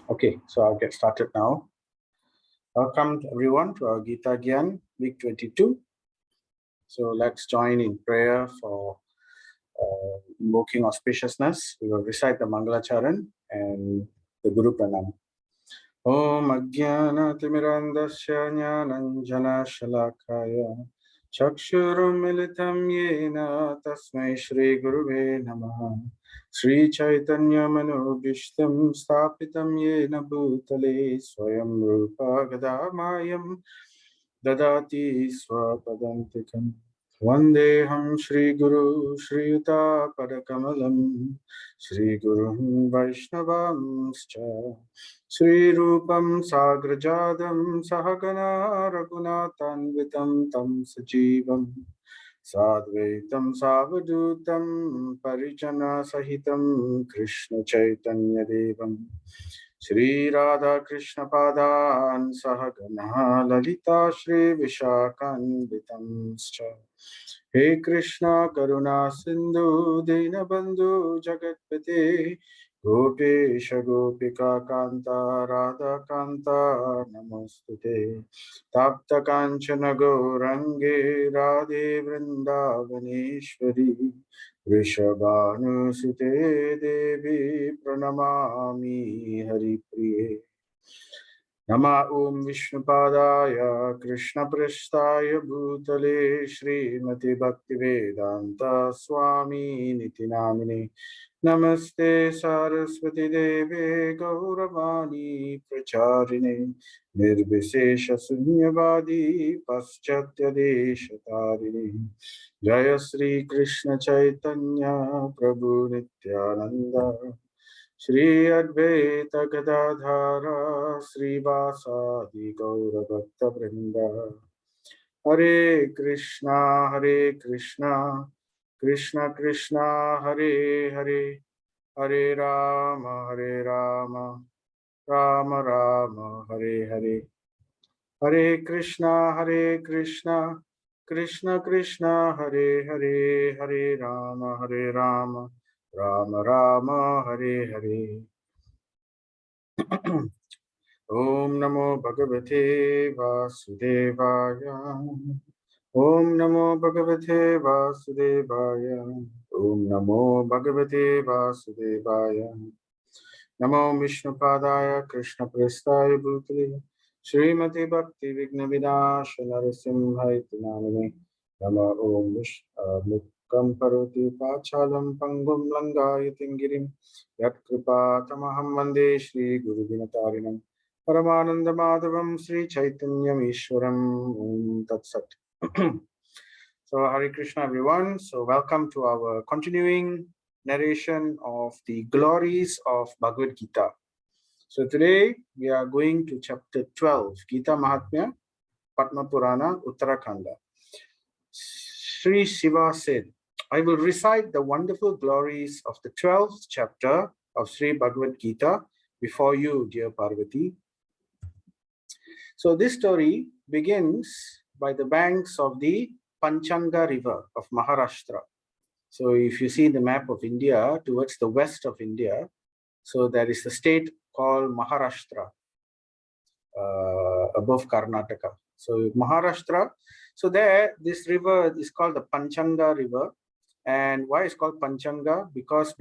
Okay, so I'll get started now. Welcome everyone to our Gita Gyan week 22. So let's join in prayer for invoking auspiciousness. We will recite the Mangalacharan and the Guru Pranam. Om Ajnana Timirandasya Jnananjana Shalakaya Chakshurum Militam Yena Tasmai Shri Guruve Namaha Sri Chaitanya Manobishtam Stapitam Yena Bhutale Swayam Rupa Gadamayam Dadati Swapadantikam Vandeham Shri Guru Shri Yuta Padakamalam Shri Guru Vaishnavamscha Sri Rupam Sagrajadam Sahagana Raghunatanvitam Tam Sajivam Sadvaitam Savadutam Parijana Sahitam Krishna Chaitanya Devam Shri Radha Krishna Padan Sahagana Lalita Shri Vishakanvitam He Krishna Karuna Sindhu Dinabandhu Jagatpate Gopesha Gopika Kanta Radha Kanta Namostute Tapta Kanchana Gaurange Radhe Vrindavaneshwari Vrishabhanu Sute Devi Pranamami Hari Priye Nama Om Vishnupadaya Krishna Prasthaya Bhutale Srimati Bhaktivedanta Swami Niti Namine Namaste Saraswati Deve Gauravani Pracharine Nirbhisesha Sunyavadi Paschatya Deshatarine Jaya Sri Krishna Chaitanya Prabhu Nityananda Shri Advaita Gadadhara Sri Vasadi Gaura Bhakta Vrinda Hare Krishna Krishna Krishna Hare Hare Hare Rama Rama Rama Hare Hare Hare Krishna Krishna Krishna Hare Hare Hare Rama Rama Rama Hare Hare Om Namo Bhagavate Vasudevaya Om Namo Bhagavate Vasudevaya Om Namo Bhagavate Vasudevaya Namo Vishnupadaya Krishna Prasthaya Bhutale Srimati Bhakti Vigna Vinasha Narasimhaiti Namine Nama Om Mukam Paroti Pachalam Pangum Langaya Tingirim Yat Kripa Tamaham Vande Shri Guru Dinatarinam Paramananda Madhavam Sri Chaitanyam Ishwaram Om Tat Sat. So Hare Krishna everyone. So welcome to our continuing narration of the glories of Bhagavad Gita. So today we are going to chapter 12, Gita Mahatmya, Padma Purana, Uttarakhanda. Sri Shiva said, I will recite the wonderful glories of the 12th chapter of Sri Bhagavad Gita before you, dear Parvati. So this story begins by the banks of the Panchanga river of Maharashtra. So if you see the map of India towards the west of India, so there is a state called Maharashtra above Karnataka. So Maharashtra, so there this river is called the Panchanga river. And why it's called Panchanga? Because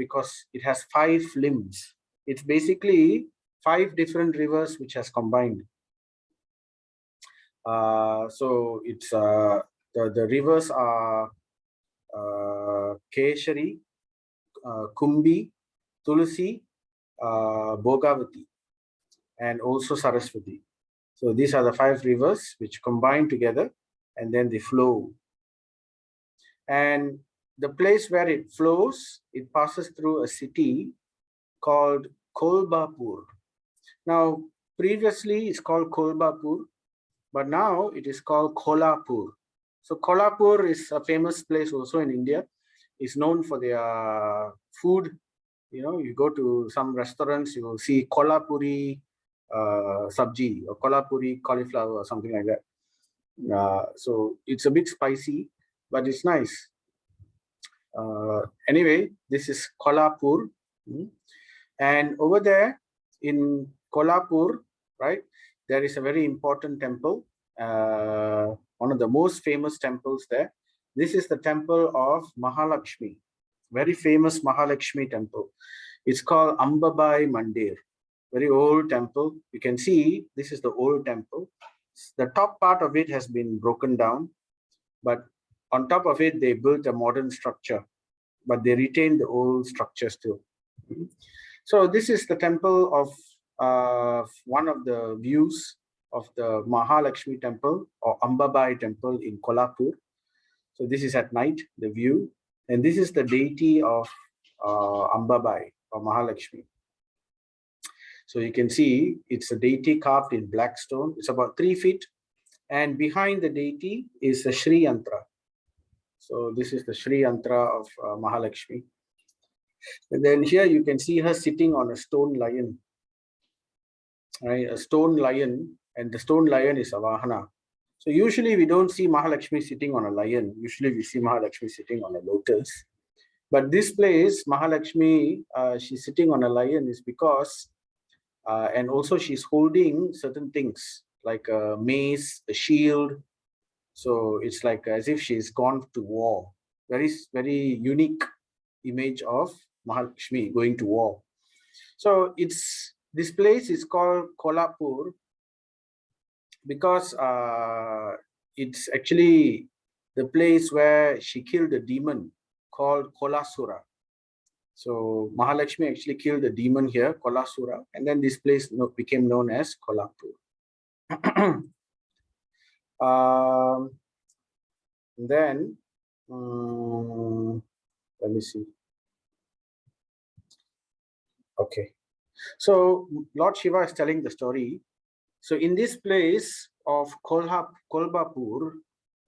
it has 5 limbs. It's basically 5 different rivers which has combined. So it's the rivers are Keshari, Kumbi, Tulsi, Bhogavati, and also Saraswati. So these are the 5 rivers which combine together and then they flow. And the place where it flows, it passes through a city called Kolbapur. Now, previously it's called Kolbapur, but now it is called Kolhapur. So Kolhapur is a famous place also in India. It's known for their food. You know, you go to some restaurants, you will see Kolhapuri sabji or Kolhapuri cauliflower or something like that. So it's a bit spicy, but it's nice. Anyway, this is Kolhapur. And over there in Kolhapur, right, there is a very important temple, one of the most famous temples there. This is the temple of Mahalakshmi, very famous Mahalakshmi temple. It's called Ambabai Mandir, very old temple. You can see this is the old temple. The top part of it has been broken down, but on top of it, they built a modern structure, but they retained the old structure still. So this is the temple of one of the views of the Mahalakshmi temple or Ambabai temple in Kolhapur. So this is at night, the view. And this is the deity of Ambabai or Mahalakshmi. So you can see it's a deity carved in black stone. It's about 3 feet. And behind the deity is the Shri Yantra. So this is the Shri Yantra of Mahalakshmi. And then here you can see her sitting on a stone lion. Right, a stone lion, and the stone lion is a Vahana. So usually we don't see Mahalakshmi sitting on a lion. Usually we see Mahalakshmi sitting on a lotus. But this place, Mahalakshmi, she's sitting on a lion is because, and also she's holding certain things like a mace, a shield. So it's like as if she's gone to war. Very, very unique image of Mahalakshmi going to war. So this place is called Kolhapur because it's actually the place where she killed a demon called Kolasura. So Mahalakshmi actually killed a demon here, Kolasura, and then this place became known as Kolhapur. Then, let me see. Okay. So Lord Shiva is telling the story. So in this place of Kolhapur,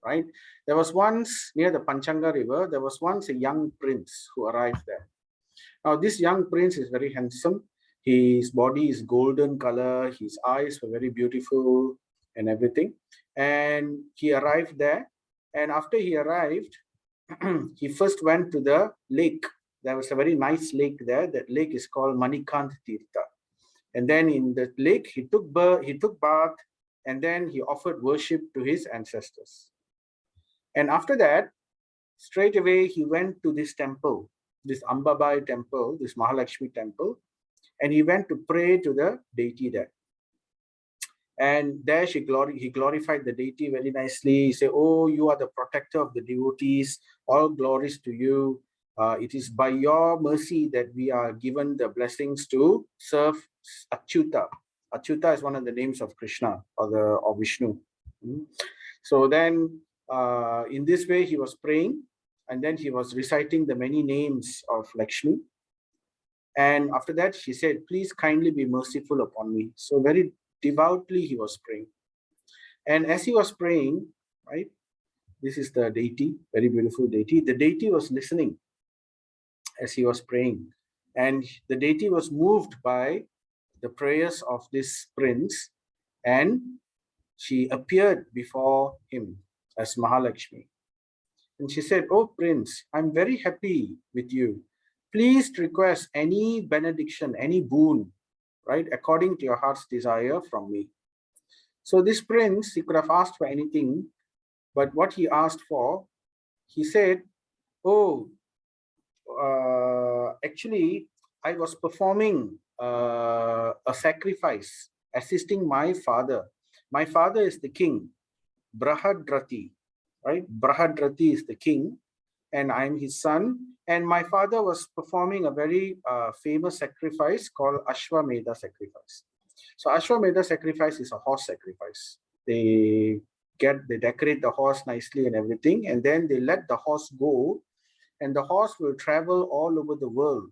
right, there was once near the Panchanga river, there was once a young prince who arrived there. Now this young prince is very handsome. His body is golden color. His eyes were very beautiful and everything. And he arrived there. And after he arrived, he first went to the lake. There was a very nice lake there. That lake is called Manikant Tirtha. And then in the lake, he took bath, and then he offered worship to his ancestors. And after that, straight away, he went to this temple, this Ambabai temple, this Mahalakshmi temple, and he went to pray to the deity there. And there he glorified the deity very nicely. He said, "Oh, you are the protector of the devotees. All glories to you. It is by your mercy that we are given the blessings to serve Achyuta." Achyuta is one of the names of Krishna or Vishnu. So then in this way he was praying, and then he was reciting the many names of Lakshmi. And after that she said, "Please kindly be merciful upon me." So very devoutly he was praying. And as he was praying, right, this is the deity, very beautiful deity. The deity was listening as he was praying, and the deity was moved by the prayers of this prince, and she appeared before him as Mahalakshmi. And she said, "Oh prince, I'm very happy with you. Please request any benediction, any boon, right, according to your heart's desire from me." So this prince, he could have asked for anything, but what he asked for, he said, "Oh, actually, I was performing a sacrifice, assisting my father. My father is the king, Brahadrati, right? Brahadrati is the king, and I'm his son. And my father was performing a very famous sacrifice called Ashwamedha sacrifice. So Ashwamedha sacrifice is a horse sacrifice. They decorate the horse nicely and everything, and then they let the horse go, and the horse will travel all over the world.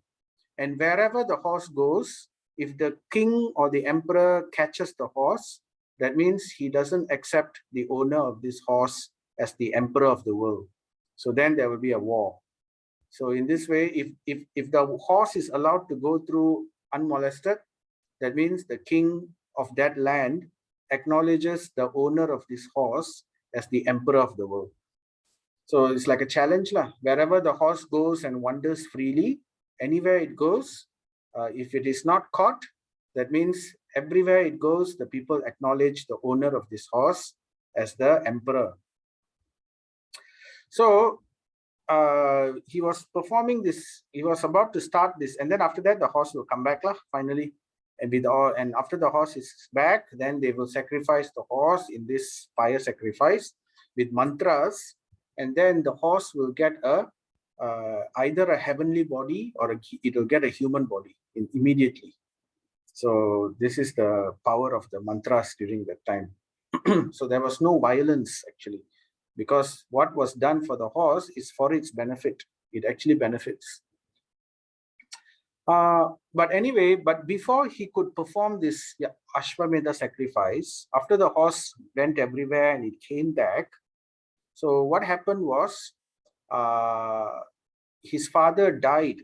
And wherever the horse goes, if the king or the emperor catches the horse, that means he doesn't accept the owner of this horse as the emperor of the world. So then there will be a war. So in this way, if the horse is allowed to go through unmolested, that means the king of that land acknowledges the owner of this horse as the emperor of the world. So it's like a challenge lah. Wherever the horse goes and wanders freely, anywhere it goes, if it is not caught, that means everywhere it goes, the people acknowledge the owner of this horse as the emperor. So he was performing this, he was about to start this, and then after that the horse will come back finally, and after the horse is back, then they will sacrifice the horse in this fire sacrifice with mantras, and then the horse will get either a heavenly body or it will get a human body immediately. So this is the power of the mantras during that time. So there was no violence actually, because what was done for the horse is for its benefit. It actually benefits. But anyway, before he could perform this Ashwamedha sacrifice, after the horse went everywhere and it came back, so what happened was his father died.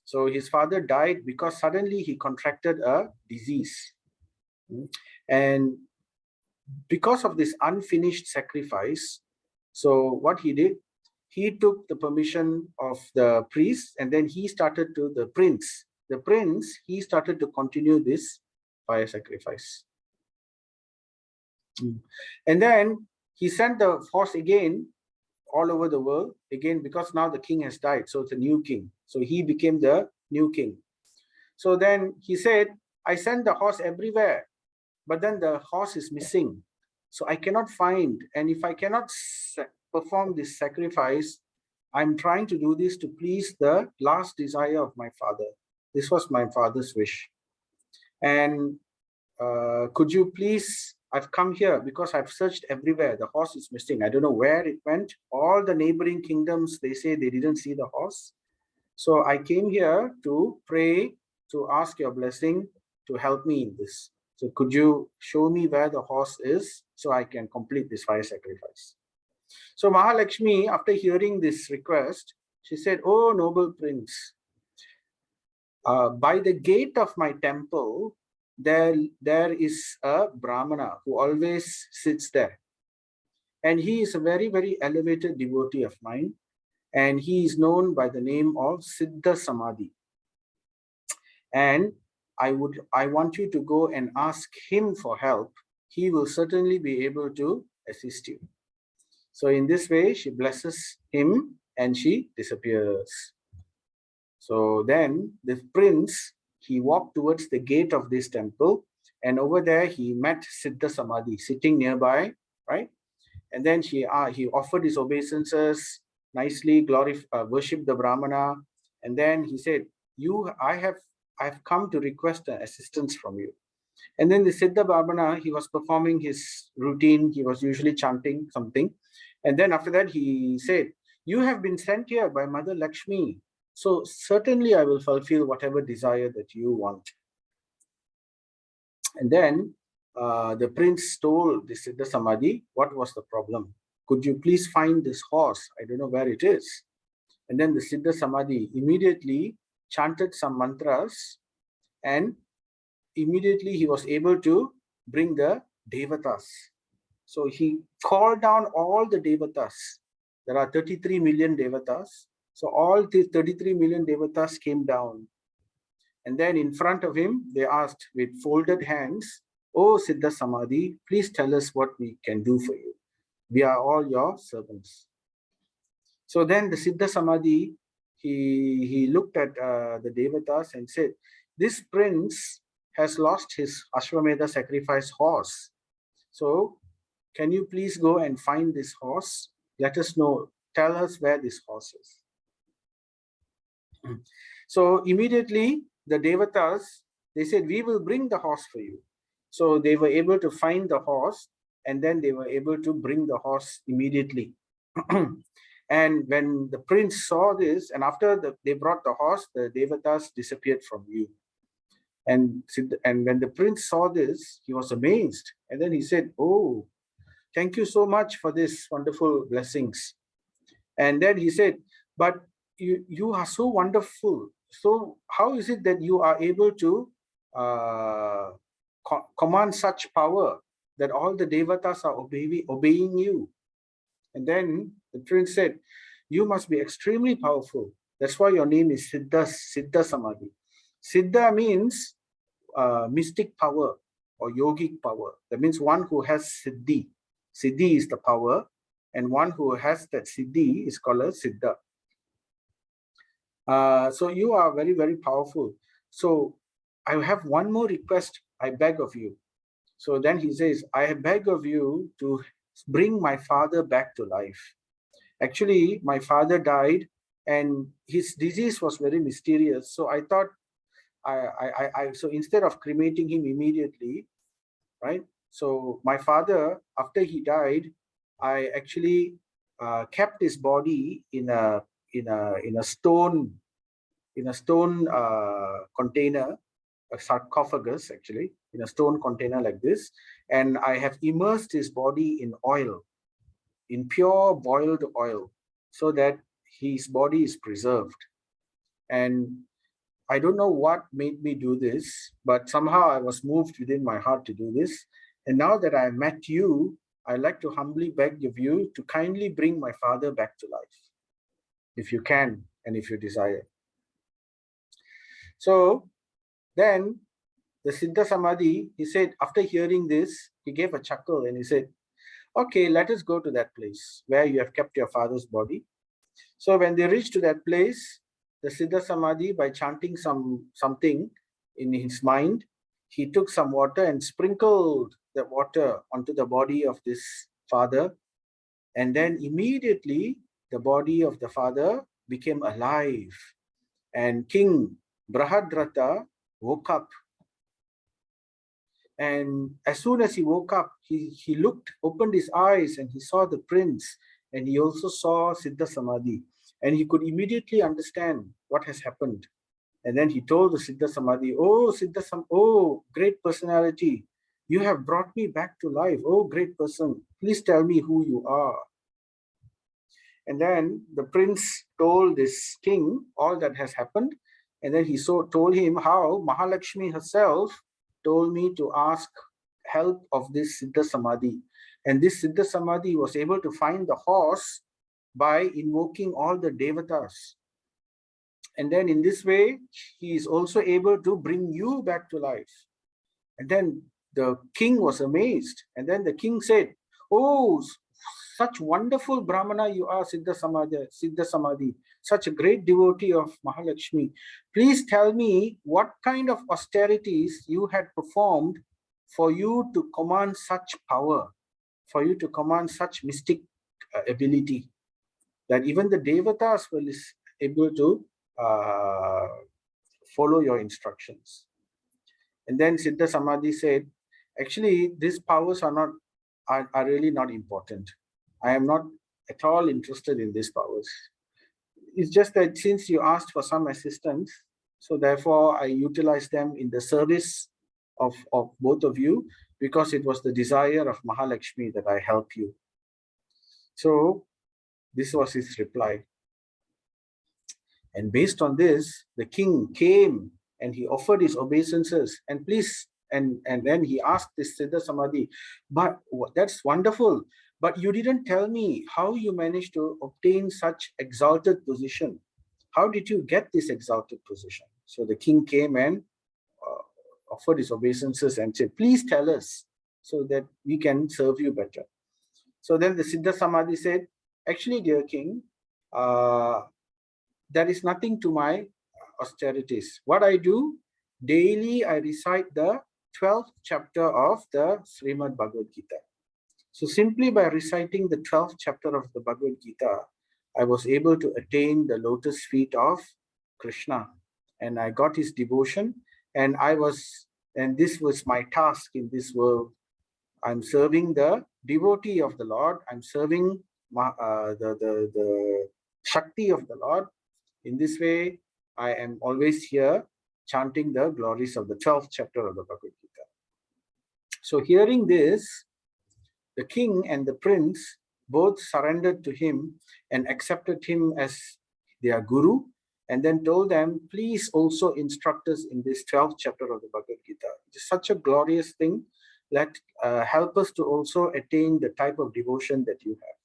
So his father died because suddenly he contracted a disease. And because of this unfinished sacrifice, so what he did, he took the permission of the priest, and then he started to the prince, he started to continue this fire sacrifice. And then he sent the horse again all over the world again, because now the king has died, so it's a new king. So he became the new king. So then he said, I sent the horse everywhere, but then the horse is missing. So I cannot find, and if I cannot perform this sacrifice, I'm trying to do this to please the last desire of my father. This was my father's wish. And could you please, I've come here because I've searched everywhere. The horse is missing. I don't know where it went. All the neighboring kingdoms, they say they didn't see the horse. So I came here to pray, to ask your blessing to help me in this. So could you show me where the horse is so I can complete this fire sacrifice? So Mahalakshmi, after hearing this request, she said, oh, noble prince, by the gate of my temple, there is a Brahmana who always sits there. And he is a very, very elevated devotee of mine. And he is known by the name of Siddha Samadhi. And I want you to go and ask him for help. He will certainly be able to assist you. So in this way, she blesses him and she disappears. So then the prince, he walked towards the gate of this temple, and over there he met Siddha Samadhi sitting nearby, right? And then he offered his obeisances, nicely worshipped the Brahmana, and then he said, I've come to request assistance from you. And then the Siddha Brahmana, he was performing his routine. He was usually chanting something. And then after that, he said, you have been sent here by Mother Lakshmi. So certainly I will fulfill whatever desire that you want. And then the prince told the Siddha Samadhi, what was the problem? Could you please find this horse? I don't know where it is. And then the Siddha Samadhi immediately chanted some mantras, and immediately he was able to bring the Devatas. So he called down all the Devatas. There are 33 million Devatas. So all these 33 million Devatas came down. And then in front of him, they asked with folded hands, oh Siddha Samadhi, please tell us what we can do for you. We are all your servants. So then the Siddha Samadhi, he looked at the Devatas and said, this prince has lost his Ashwamedha sacrifice horse. So can you please go and find this horse? Let us know, tell us where this horse is. So immediately the Devatas, they said, we will bring the horse for you. So they were able to find the horse, and then they were able to bring the horse immediately. And when the prince saw this, and after they brought the horse, the Devatas disappeared from view. And when the prince saw this, he was amazed. And then he said, oh, thank you so much for this wonderful blessings. And then he said, but you are so wonderful. So how is it that you are able to command such power that all the Devatas are obeying you? And then the prince said, you must be extremely powerful. That's why your name is Siddha Samadhi. Siddha means mystic power or yogic power. That means one who has siddhi. Siddhi is the power, and one who has that siddhi is called a siddha. So you are very, very powerful. So I have one more request I beg of you. So then he says, I beg of you to bring my father back to life. Actually, my father died and his disease was very mysterious. So I thought, so instead of cremating him immediately, right? So my father, after he died, I actually kept his body in a stone container, a sarcophagus actually, in a stone container like this, and I have immersed his body in oil, in pure boiled oil, so that his body is preserved. And I don't know what made me do this, but somehow I was moved within my heart to do this. And now that I met you, I'd like to humbly beg of you to kindly bring my father back to life, if you can and if you desire. So then the Siddha Samadhi, he said, after hearing this, he gave a chuckle and he said, okay, let us go to that place where you have kept your father's body. So when they reached to that place, the Siddha Samadhi, by chanting something in his mind, he took some water and sprinkled the water onto the body of this father. And then immediately the body of the father became alive. And King Brahadrata woke up. And as soon as he woke up, he opened his eyes and he saw the prince, and he also saw Siddha Samadhi, and he could immediately understand what has happened. And then he told the Siddha Samadhi, oh, oh, great personality, you have brought me back to life. Oh, great person, please tell me who you are. And then the prince told this king all that has happened. And then he told him how Mahalakshmi herself told me to ask help of this Siddha Samadhi. And this Siddha Samadhi was able to find the horse by invoking all the devatas. And then in this way, he is also able to bring you back to life. And then the king was amazed. And then the king said, oh, such wonderful Brahmana you are, Siddha Samadhi, such a great devotee of Mahalakshmi. Please tell me what kind of austerities you had performed for you to command such power, for you to command such mystic ability, that even the devatas were able to follow your instructions. And then Siddha Samadhi said, actually, these powers are really not important. I am not at all interested in these powers. It's just that since you asked for some assistance, so therefore I utilized them in the service of both of you, because it was the desire of Mahalakshmi that I help you. So this was his reply. And based on this, the king came and he offered his obeisances. And then he asked this Siddha Samadhi, but that's wonderful, but you didn't tell me how you managed to obtain such exalted position. How did you get this exalted position? So the king came and offered his obeisances and said, please tell us so that we can serve you better. So then the Siddha Samadhi said, actually, dear king, there is nothing to my austerities. What I do, daily I recite the 12th chapter of the Srimad Bhagavad Gita. So simply by reciting the 12th chapter of the Bhagavad Gita, I was able to attain the lotus feet of Krishna. And I got his devotion, and this was my task in this world. I'm serving the devotee of the Lord. I'm serving the Shakti of the Lord. In this way, I am always here chanting the glories of the 12th chapter of the Bhagavad Gita. So hearing this, the king and the prince both surrendered to him and accepted him as their guru, and then told them, please also instruct us in this 12th chapter of the Bhagavad Gita. It is such a glorious thing. Let help us to also attain the type of devotion that you have.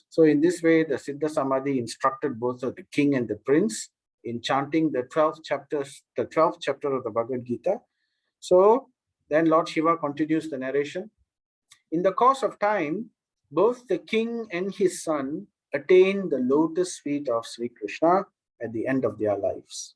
So in this way, the Siddha Samadhi instructed both the king and the prince, in chanting the 12th chapter of the Bhagavad Gita. So then Lord Shiva continues the narration. In the course of time, both the king and his son attained the lotus feet of Sri Krishna at the end of their lives.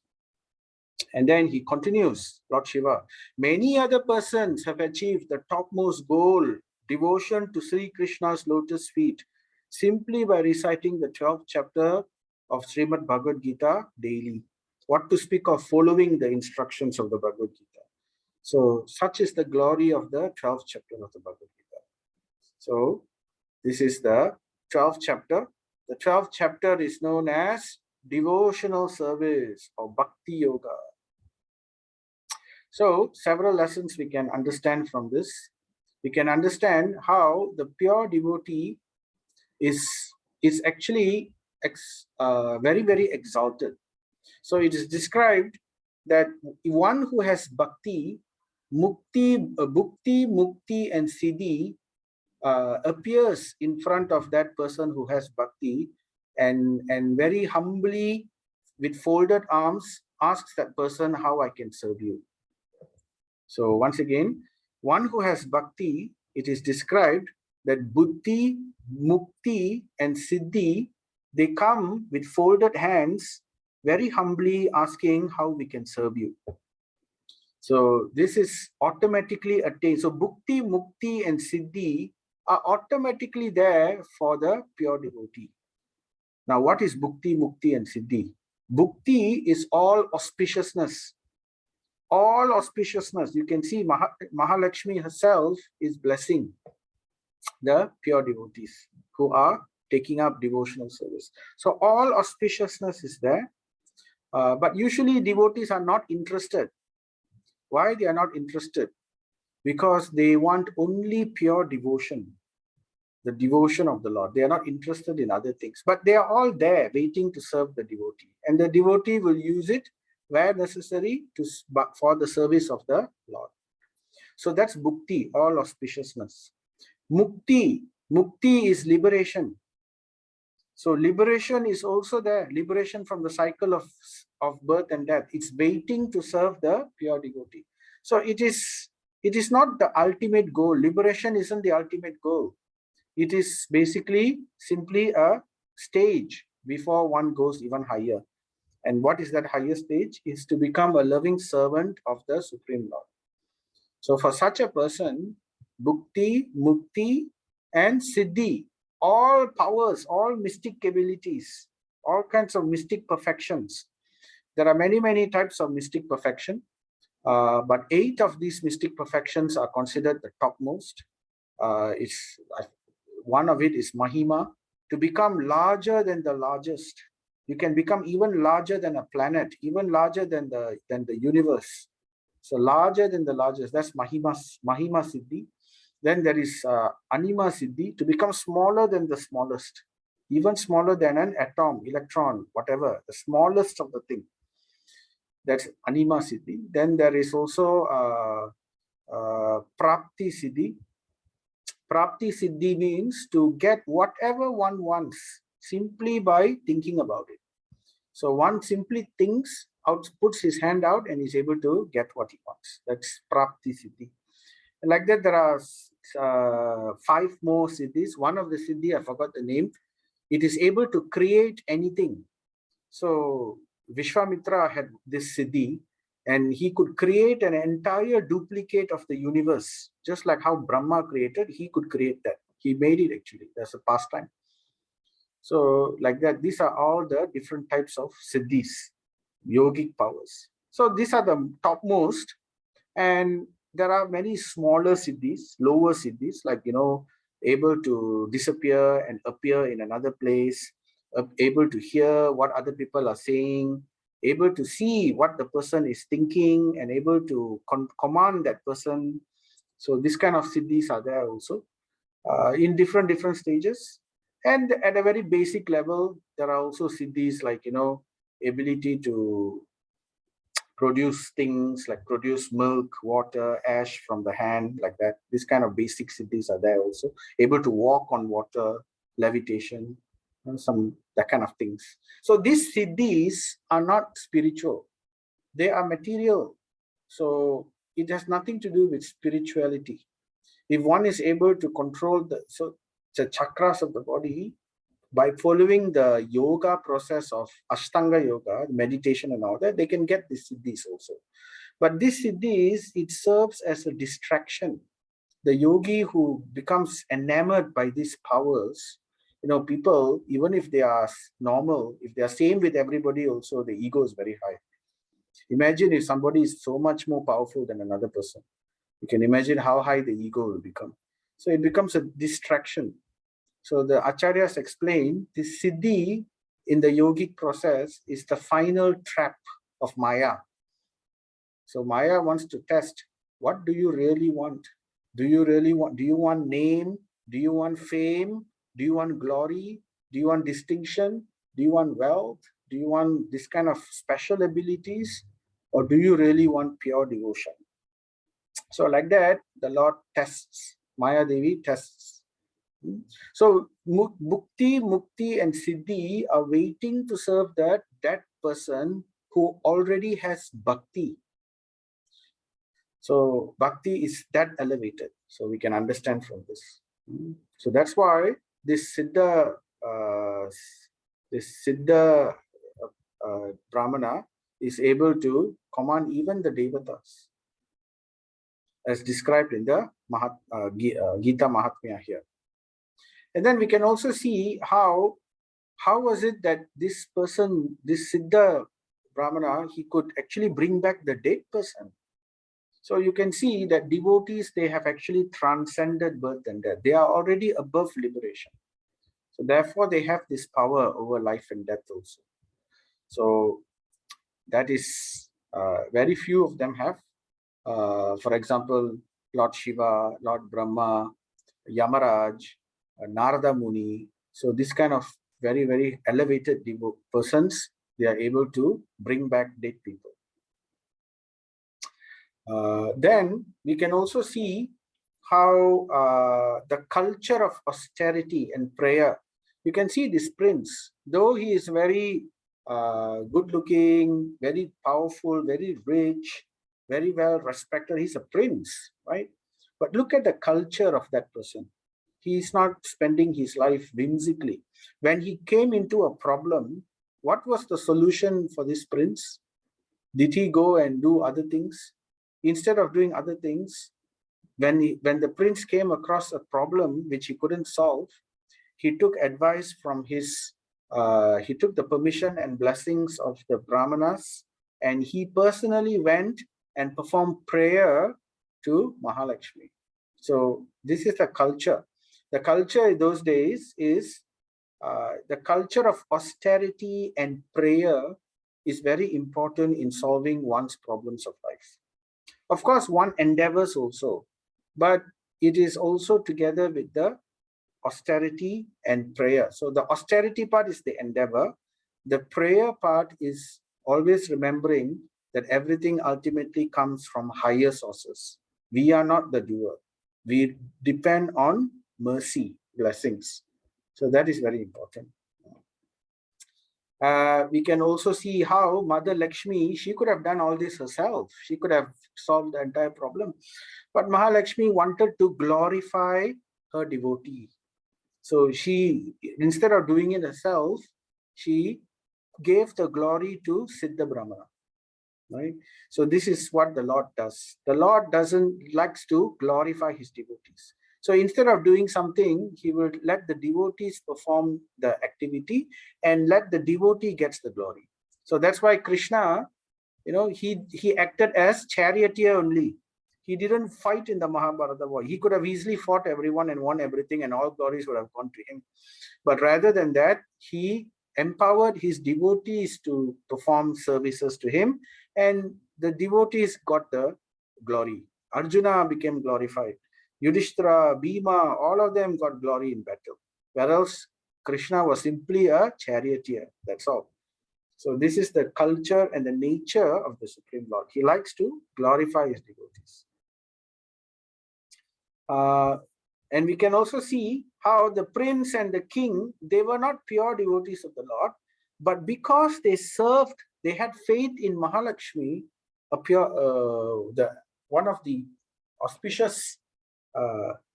And then he continues, Lord Shiva, many other persons have achieved the topmost goal, devotion to Sri Krishna's lotus feet, simply by reciting the 12th chapter of Srimad Bhagavad Gita daily. What to speak of following the instructions of the Bhagavad Gita. So such is the glory of the 12th chapter of the Bhagavad Gita. So this is the 12th chapter. The 12th chapter is known as devotional service or Bhakti Yoga. So several lessons we can understand from this. We can understand how the pure devotee is actually very, very exalted. So it is described that one who has bhakti, bhukti, mukti, and siddhi appears in front of that person who has bhakti, and very humbly, with folded arms, asks that person, how I can serve you. So once again, one who has bhakti, it is described that buddhi, mukti, and siddhi, they come with folded hands, very humbly asking how we can serve you. So this is automatically attained. So bhukti, mukti, and siddhi are automatically there for the pure devotee. Now, what is bhukti, mukti, and siddhi? Bhukti is all auspiciousness. All auspiciousness. You can see Mahalakshmi herself is blessing the pure devotees who are taking up devotional service. So all auspiciousness is there. But usually devotees are not interested. Why they are not interested? Because they want only pure devotion, the devotion of the Lord. They are not interested in other things. But they are all there waiting to serve the devotee. And the devotee will use it where necessary for the service of the Lord. So that's bhukti, all auspiciousness. Mukti is liberation. So liberation is also there. Liberation from the cycle of birth and death. It's waiting to serve the pure devotee. So it is not the ultimate goal. Liberation isn't the ultimate goal. It is basically simply a stage before one goes even higher. And what is that higher stage? Is to become a loving servant of the Supreme Lord. So for such a person, bhukti, mukti, and siddhi, all powers, all mystic abilities, all kinds of mystic perfections. There are many, many types of mystic perfection, but 8 of these mystic perfections are considered the topmost. One of it is mahima, to become larger than the largest. You can become even larger than a planet, even larger than the universe. So larger than the largest, that's mahima siddhi. Then there is anima siddhi, to become smaller than the smallest, even smaller than an atom, electron, whatever, the smallest of the thing. That's anima siddhi. Then there is also prapti siddhi. Prapti siddhi means to get whatever one wants simply by thinking about it. So one simply thinks, puts his hand out, and is able to get what he wants. That's prapti siddhi. And like that, there are 5 more siddhis. One of the siddhi, I forgot the name. It is able to create anything. So Vishwamitra had this siddhi, and he could create an entire duplicate of the universe. Just like how Brahma created, he could create that. He made it actually. That's a pastime. So like that, these are all the different types of siddhis, yogic powers. So these are the topmost. And there are many smaller siddhis, lower siddhis, like, able to disappear and appear in another place, able to hear what other people are saying, able to see what the person is thinking, and able to command that person. So this kind of siddhis are there also in different stages. And at a very basic level, there are also siddhis like, ability to produce things like produce milk, water, ash from the hand, like that. This kind of basic siddhis are there also. Able to walk on water, levitation. some that kind of things. So these siddhis are not spiritual; they are material. So it has nothing to do with spirituality. If one is able to control the chakras of the body by following the yoga process of Ashtanga yoga, meditation and all that, they can get these siddhis also. But this siddhis, it serves as a distraction. The yogi who becomes enamored by these powers, people, even if they are normal, if they are same with everybody also, the ego is very high. Imagine if somebody is so much more powerful than another person. You can imagine how high the ego will become. So it becomes a distraction. So the acharyas explain this siddhi in the yogic process is the final trap of Maya. So Maya wants to test, what do you really want? Do you want name? Do you want fame? Do you want glory? Do you want distinction? Do you want wealth? Do you want this kind of special abilities? Or do you really want pure devotion? So like that, the Lord tests, Maya Devi tests. So Bhukti, Mukti and Siddhi are waiting to serve that person who already has Bhakti. So Bhakti is that elevated. So we can understand from this. So that's why this Siddha, Brahmana is able to command even the Devatas, as described in the Gita Mahatmya here. And then we can also see how was it that this person, this Siddha Brahmana, he could actually bring back the dead person. So you can see that devotees, they have actually transcended birth and death. They are already above liberation. So therefore, they have this power over life and death also. So that is very few of them have. For example, Lord Shiva, Lord Brahma, Yamaraj, Narada Muni. So this kind of very, very elevated persons, they are able to bring back dead people. Then we can also see how the culture of austerity and prayer, you can see this prince, though he is very good looking, very powerful, very rich, very well respected, he's a prince, right? But look at the culture of that person. He is not spending his life whimsically. When he came into a problem, what was the solution for this prince? Did he go and do other things? Instead of doing other things, when the prince came across a problem which he couldn't solve, he took advice from he took the permission and blessings of the Brahmanas, and he personally went and performed prayer to Mahalakshmi. So this is the culture. The culture in those days is the culture of austerity and prayer is very important in solving one's problems of life. Of course, one endeavors also, but it is also together with the austerity and prayer. So the austerity part is the endeavor. The prayer part is always remembering that everything ultimately comes from higher sources. We are not the doer. We depend on mercy, blessings. So that is very important. We can also see how Mother Lakshmi, she could have done all this herself. She could have solved the entire problem. But Mahalakshmi wanted to glorify her devotee. So she, instead of doing it herself, she gave the glory to Siddha Brahmana. Right? So this is what the Lord does. The Lord likes to glorify his devotees. So instead of doing something, he will let the devotees perform the activity and let the devotee gets the glory. So that's why Krishna, he acted as charioteer only. He didn't fight in the Mahabharata war. He could have easily fought everyone and won everything and all glories would have gone to him. But rather than that, he empowered his devotees to perform services to him, and the devotees got the glory. Arjuna became glorified. Yudhishthira, Bhima, all of them got glory in battle. Whereas Krishna was simply a charioteer. That's all. So this is the culture and the nature of the Supreme Lord. He likes to glorify his devotees. And we can also see how the prince and the king, they were not pure devotees of the Lord, but because they served, they had faith in Mahalakshmi, a pure, one of the auspicious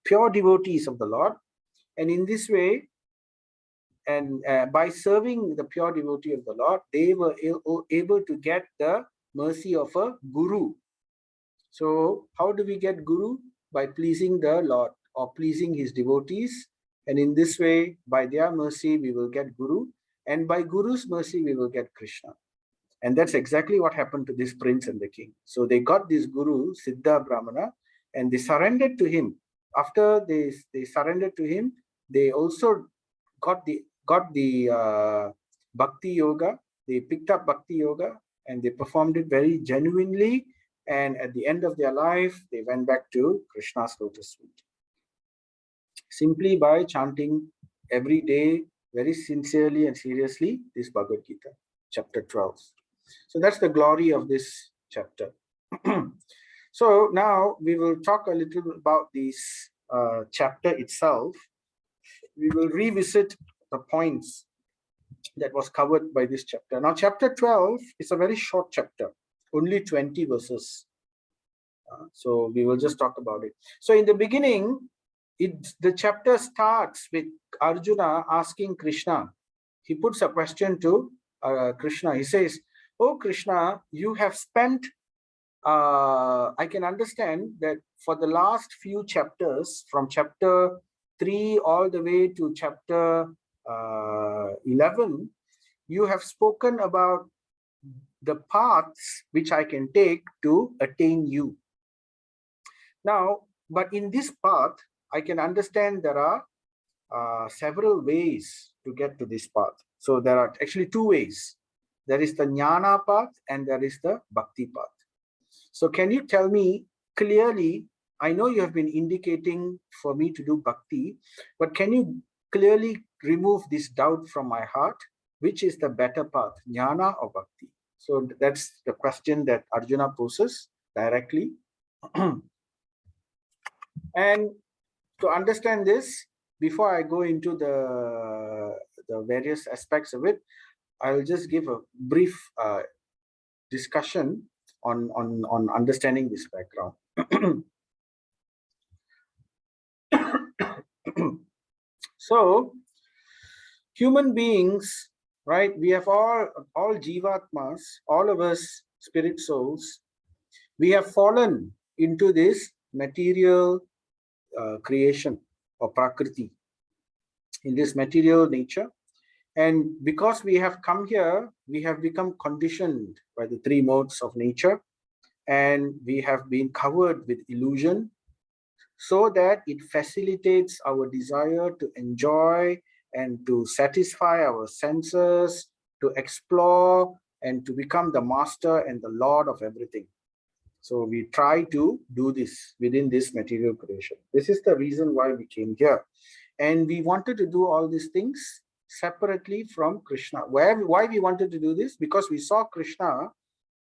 pure devotees of the Lord. And in this way, and by serving the pure devotee of the Lord, they were able to get the mercy of a guru. So how do we get guru? By pleasing the Lord or pleasing his devotees. And in this way, by their mercy, we will get guru. And by guru's mercy, we will get Krishna. And that's exactly what happened to this prince and the king. So they got this guru, Siddha Brahmana, and they surrendered to him. After they surrendered to him, they also got the bhakti yoga. They picked up bhakti yoga and they performed it very genuinely. And at the end of their life, they went back to Krishna's lotus feet. Simply by chanting every day, very sincerely and seriously, this Bhagavad Gita, chapter 12. So that's the glory of this chapter. So now we will talk a little bit about this chapter itself. We will revisit the points that was covered by this chapter. Now, chapter 12 is a very short chapter, only 20 verses. So we will just talk about it. So in the beginning, the chapter starts with Arjuna asking Krishna. He puts a question to Krishna. He says, "Oh Krishna, you have spent, I can understand that for the last few chapters, from chapter 3 all the way to chapter 11, you have spoken about the paths which I can take to attain you. Now, but in this path, I can understand there are several ways to get to this path. So there are actually two ways. There is the jnana path and there is the bhakti path. So can you tell me clearly, I know you have been indicating for me to do bhakti, but can you clearly remove this doubt from my heart? Which is the better path, jnana or bhakti?" So that's the question that Arjuna poses directly. And to understand this, before I go into the various aspects of it, I'll just give a brief discussion on understanding this background. So, human beings, right? We have all jivatmas, all of us spirit souls. We have fallen into this material creation or prakriti, in this material nature. And because we have come here, we have become conditioned by the three modes of nature, and we have been covered with illusion, so that it facilitates our desire to enjoy and to satisfy our senses, to explore and to become the master and the lord of everything. So we try to do this within this material creation. This is the reason why we came here. And we wanted to do all these things separately from Krishna. Why we wanted to do this? Because we saw Krishna,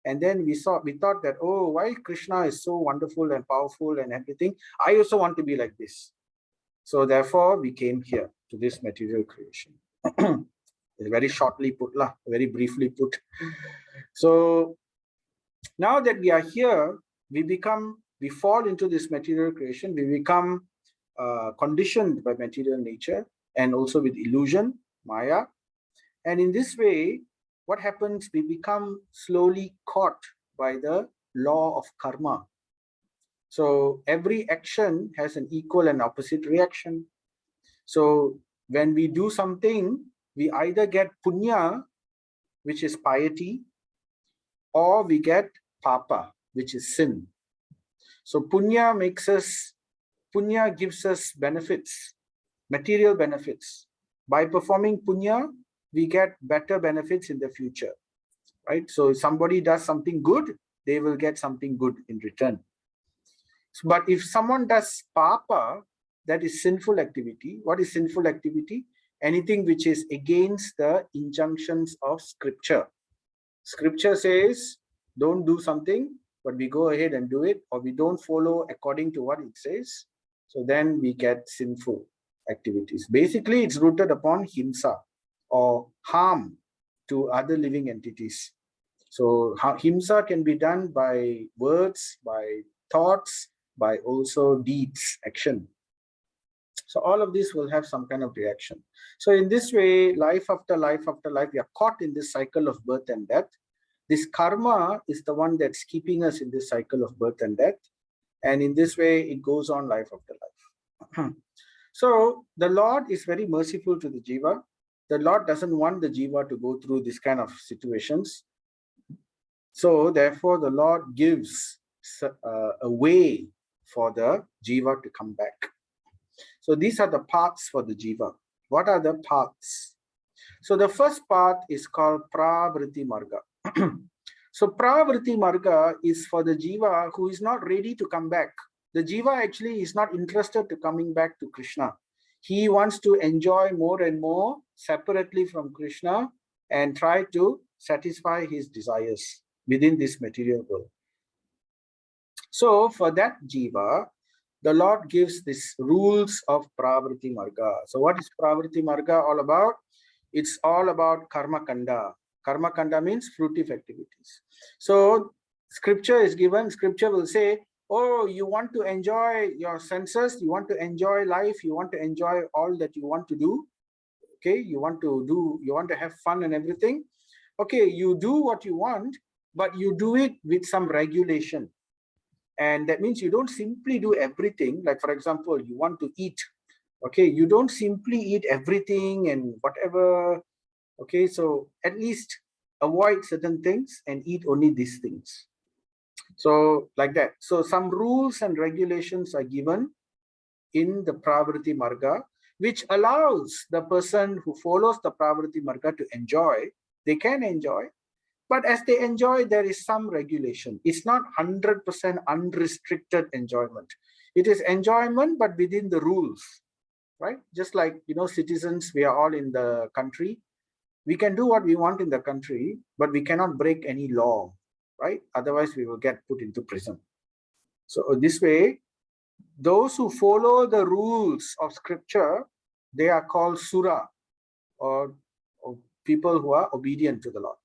and then we thought that, oh, why Krishna is so wonderful and powerful and everything, I also want to be like this. So therefore, we came here to this material creation. Very shortly put, very briefly put. So now that we are here, we fall into this material creation, we become conditioned by material nature and also with illusion, maya. And in this way, what happens? We become slowly caught by the law of karma. So every action has an equal and opposite reaction. So when we do something, we either get punya, which is piety, or we get papa, which is sin. So punya gives us benefits, material benefits. By performing punya, we get better benefits in the future, right? So if somebody does something good, they will get something good in return. But if someone does papa, that is sinful activity. What is sinful activity? Anything which is against the injunctions of scripture. Scripture says, don't do something, but we go ahead and do it, or we don't follow according to what it says. So then we get sinful activities. Basically, it's rooted upon himsa, or harm to other living entities. So himsa can be done by words, by thoughts, by also deeds, action. So all of this will have some kind of reaction. So in this way, life after life after life, we are caught in this cycle of birth and death. This karma is the one that's keeping us in this cycle of birth and death. And in this way, it goes on life after life. So the Lord is very merciful to the jiva. The Lord doesn't want the jiva to go through this kind of situations. So therefore, the Lord gives a way for the jiva to come back. So these are the paths for the jiva. What are the paths? So the first path is called pravritti marga. So pravritti marga is for the jiva who is not ready to come back. The jiva actually is not interested to coming back to Krishna. He wants to enjoy more and more separately from Krishna and try to satisfy his desires within this material world. So for that jiva, the Lord gives these rules of pravritti marga. So what is pravritti marga all about? It's all about karma kanda. Karma kanda means fruitive activities. So scripture is given. Scripture will say, oh, you want to enjoy your senses, you want to enjoy life, you want to enjoy all that you want to do. Okay, you want to have fun and everything. Okay, you do what you want, but you do it with some regulation. And that means you don't simply do everything. Like, for example, you want to eat. Okay, you don't simply eat everything and whatever. Okay, so at least avoid certain things and eat only these things. So like that. So some rules and regulations are given in the pravritti marga, which allows the person who follows the pravritti marga to enjoy. They can enjoy, but as they enjoy, there is some regulation. It's not 100% unrestricted enjoyment. It is enjoyment, but within the rules, right? Just like, citizens, we are all in the country. We can do what we want in the country, but we cannot break any law, right? Otherwise, we will get put into prison. So this way, those who follow the rules of scripture, they are called sura, or people who are obedient to the Lord.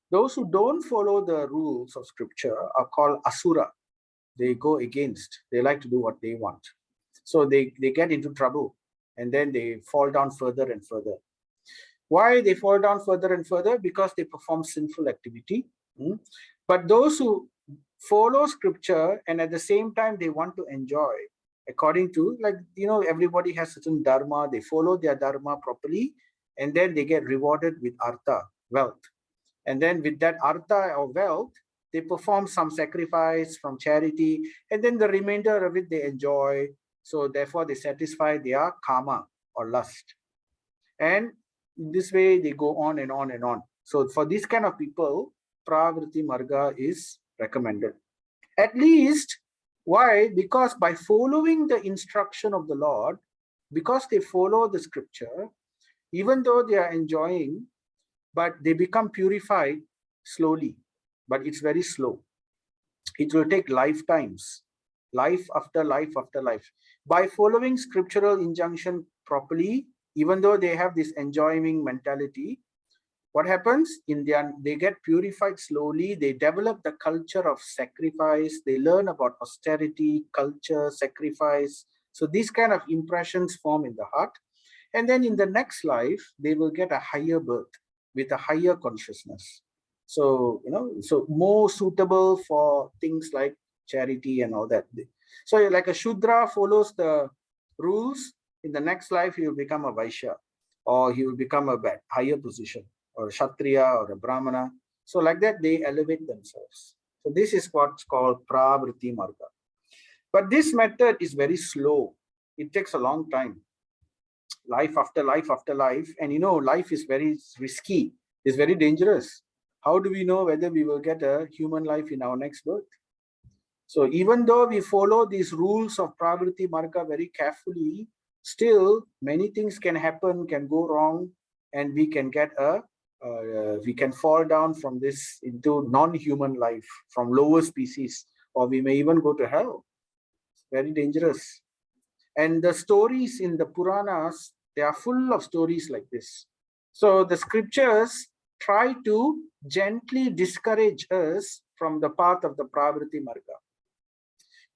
Those who don't follow the rules of scripture are called asura. They go against, they like to do what they want. So they get into trouble, and then they fall down further and further. Why they fall down further and further? Because they perform sinful activity. But those who follow scripture and at the same time they want to enjoy according to, like, everybody has certain dharma, they follow their dharma properly, and then they get rewarded with artha, wealth. And then with that artha or wealth, they perform some sacrifice from charity, and then the remainder of it they enjoy. So therefore they satisfy their karma or lust. And in this way they go on and on and on. So for this kind of people, pravritti marga is recommended. At least, why? Because by following the instruction of the Lord, because they follow the scripture, even though they are enjoying, but they become purified slowly. But it's very slow. It will take lifetimes, life after life after life. By following scriptural injunction properly, even though they have this enjoying mentality, what happens? They get purified slowly. They develop the culture of sacrifice. They learn about austerity, culture, sacrifice. So these kind of impressions form in the heart. And then in the next life, they will get a higher birth with a higher consciousness. So, so more suitable for things like charity and all that. So like a Shudra follows the rules, in the next life he will become a Vaishya, or he will become a higher position, or a Kshatriya or a Brahmana. So like that, they elevate themselves. So this is what's called pravritti marga. But this method is very slow. It takes a long time. Life after life after life. And life is very risky. It's very dangerous. How do we know whether we will get a human life in our next birth? So even though we follow these rules of pravritti marga very carefully, still many things can happen, can go wrong, and we can get we can fall down from this into non-human life, from lower species, or we may even go to hell. very dangerous. And the stories in the Puranas, they are full of stories like this. So the scriptures try to gently discourage us from the path of the Pravriti Marga.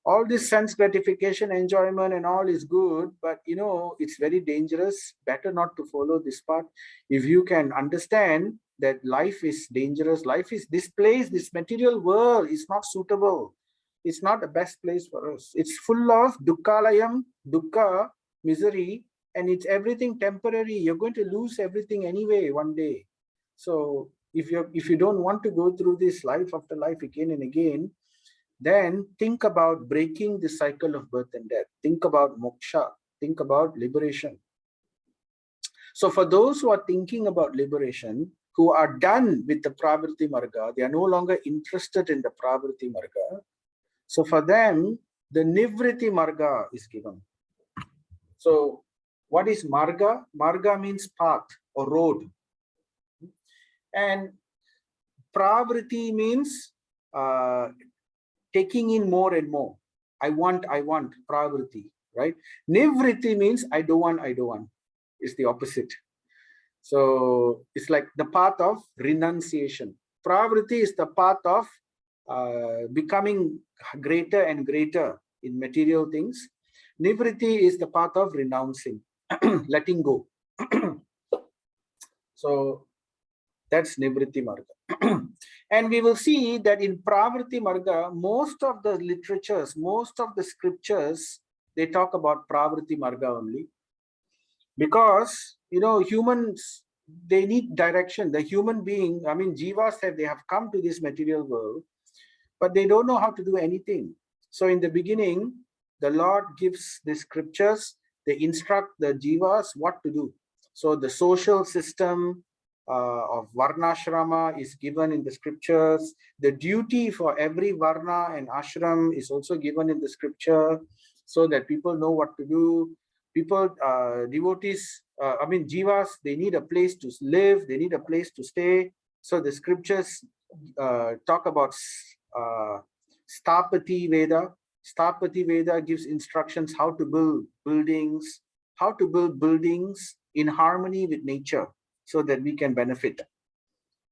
All this sense gratification, enjoyment, and all is good, but it's very dangerous. Better not to follow this path. If you can understand that life is dangerous, life is this place, this material world is not suitable. It's not the best place for us. It's full of dukkhalayam, dukkha, misery, and it's everything temporary. You're going to lose everything anyway one day. So if you don't want to go through this life after life again and again, then think about breaking the cycle of birth and death. Think about moksha. Think about liberation. So for those who are thinking about liberation, who are done with the Pravriti Marga, they are no longer interested in the Pravriti Marga. So for them, the Nivriti Marga is given. So what is Marga? Marga means path or road. And Pravriti means taking in more and more. I want, pravriti, right? Nivriti means I don't want. It's the opposite. So it's like the path of renunciation. Pravriti is the path of becoming greater and greater in material things. Nivriti is the path of renouncing, letting go. So that's Nivriti Marga. And we will see that in Pravriti Marga, most of the literatures, most of the scriptures, they talk about Pravriti Marga only. Because, humans, they need direction. The human being, Jiva said they have come to this material world, but they don't know how to do anything. So in the beginning, the Lord gives the scriptures, they instruct the Jivas what to do. So the social system of Varnashrama is given in the scriptures. The duty for every Varna and Ashram is also given in the scripture so that people know what to do. People, devotees, Jivas, they need a place to live, they need a place to stay. So the scriptures talk about Stapati Veda. Stapati Veda gives instructions how to build buildings, in harmony with nature so that we can benefit.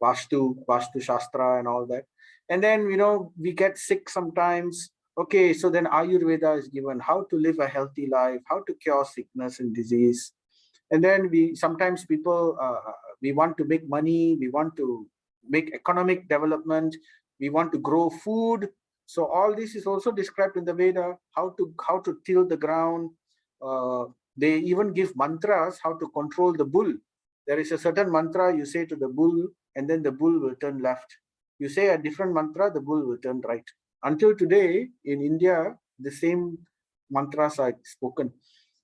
Vastu Shastra and all that. And then, we get sick sometimes. Okay, so then Ayurveda is given how to live a healthy life, how to cure sickness and disease. And then sometimes people, we want to make money, we want to make economic development, we want to grow food. So all this is also described in the Veda, how to till the ground. They even give mantras how to control the bull. There is a certain mantra you say to the bull, and then the bull will turn left. You say a different mantra, the bull will turn right. Until today, in India, the same mantras are spoken.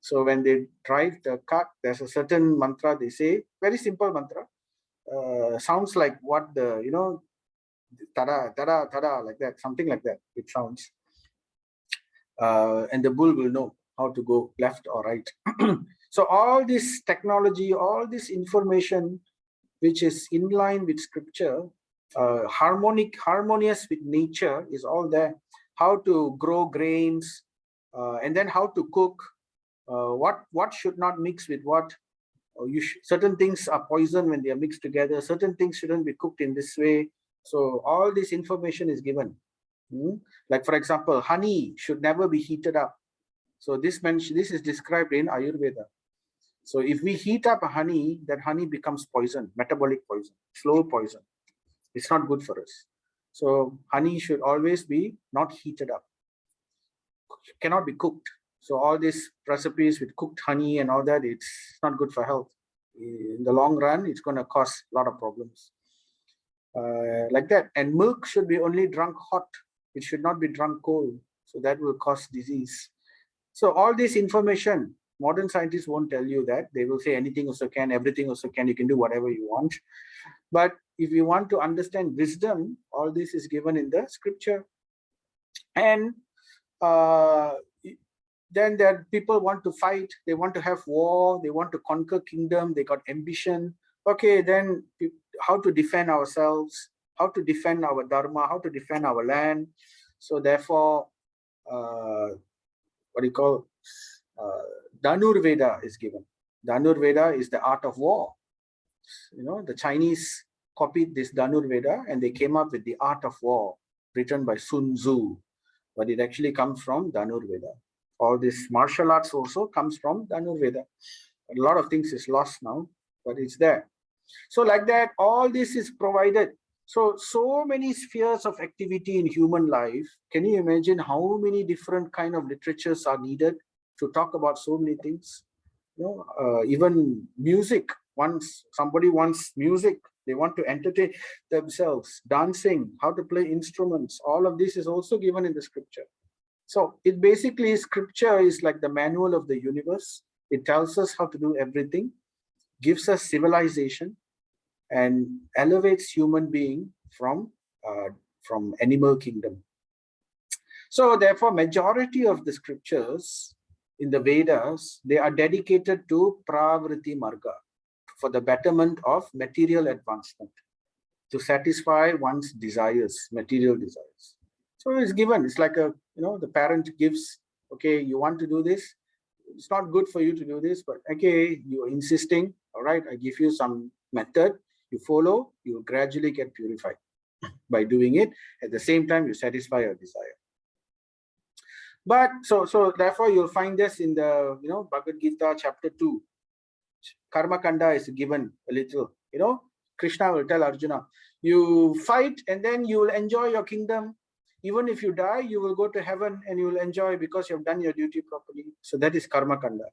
So when they drive the cart, there's a certain mantra they say, very simple mantra. Sounds like what tada, tada, tada, like that, something like that, it sounds. And the bull will know how to go left or right. So all this technology, all this information, which is in line with scripture, harmonious with nature, is all there. How to grow grains, and then how to cook, what should not mix with what. Certain things are poison when they are mixed together. Certain things shouldn't be cooked in this way. So all this information is given. Like for example, honey should never be heated up. So this is described in Ayurveda. So if we heat up honey, that honey becomes poison, metabolic poison, slow poison. It's not good for us. So honey should always be not heated up. It cannot be cooked. So all these recipes with cooked honey and all that, it's not good for health. In the long run, it's going to cause a lot of problems. Like that. And milk should be only drunk hot. It should not be drunk cold. So that will cause disease. So all this information, modern scientists won't tell you that. They will say anything also can, everything also can, you can do whatever you want. But if you want to understand wisdom, all this is given in the scripture. And then there people want to fight, they want to have war, they want to conquer kingdom, they got ambition. Okay, then how to defend ourselves, how to defend our dharma, how to defend our land. So therefore, what do you call, Dhanur Veda is given. Dhanur Veda is the art of war. The Chinese copied this Dhanur Veda and they came up with the art of war written by Sun Tzu, but it actually comes from Dhanur Veda. All this martial arts also comes from Dhanur Veda. A lot of things is lost now, but it's there. So like that, all this is provided. So many spheres of activity in human life. Can you imagine how many different kind of literatures are needed to talk about so many things? Even music. Once somebody wants music, they want to entertain themselves, dancing, how to play instruments, all of this is also given in the scripture. So it basically, scripture is like the manual of the universe. It tells us how to do everything, gives us civilization, and elevates human being from animal kingdom. So therefore, majority of the scriptures in the Vedas, they are dedicated to pravriti marga, for the betterment of material advancement, to satisfy one's desires, material desires. So it's given. It's like the parent gives, okay, you want to do this. It's not good for you to do this, but okay, you're insisting. All right, I give you some method. You follow, you will gradually get purified by doing it. At the same time, you satisfy your desire. But so therefore, you'll find this in the Bhagavad Gita chapter 2. Karma Kanda is given a little. Krishna will tell Arjuna, you fight and then you will enjoy your kingdom. Even if you die, you will go to heaven and you will enjoy because you have done your duty properly. So that is Karma Kanda.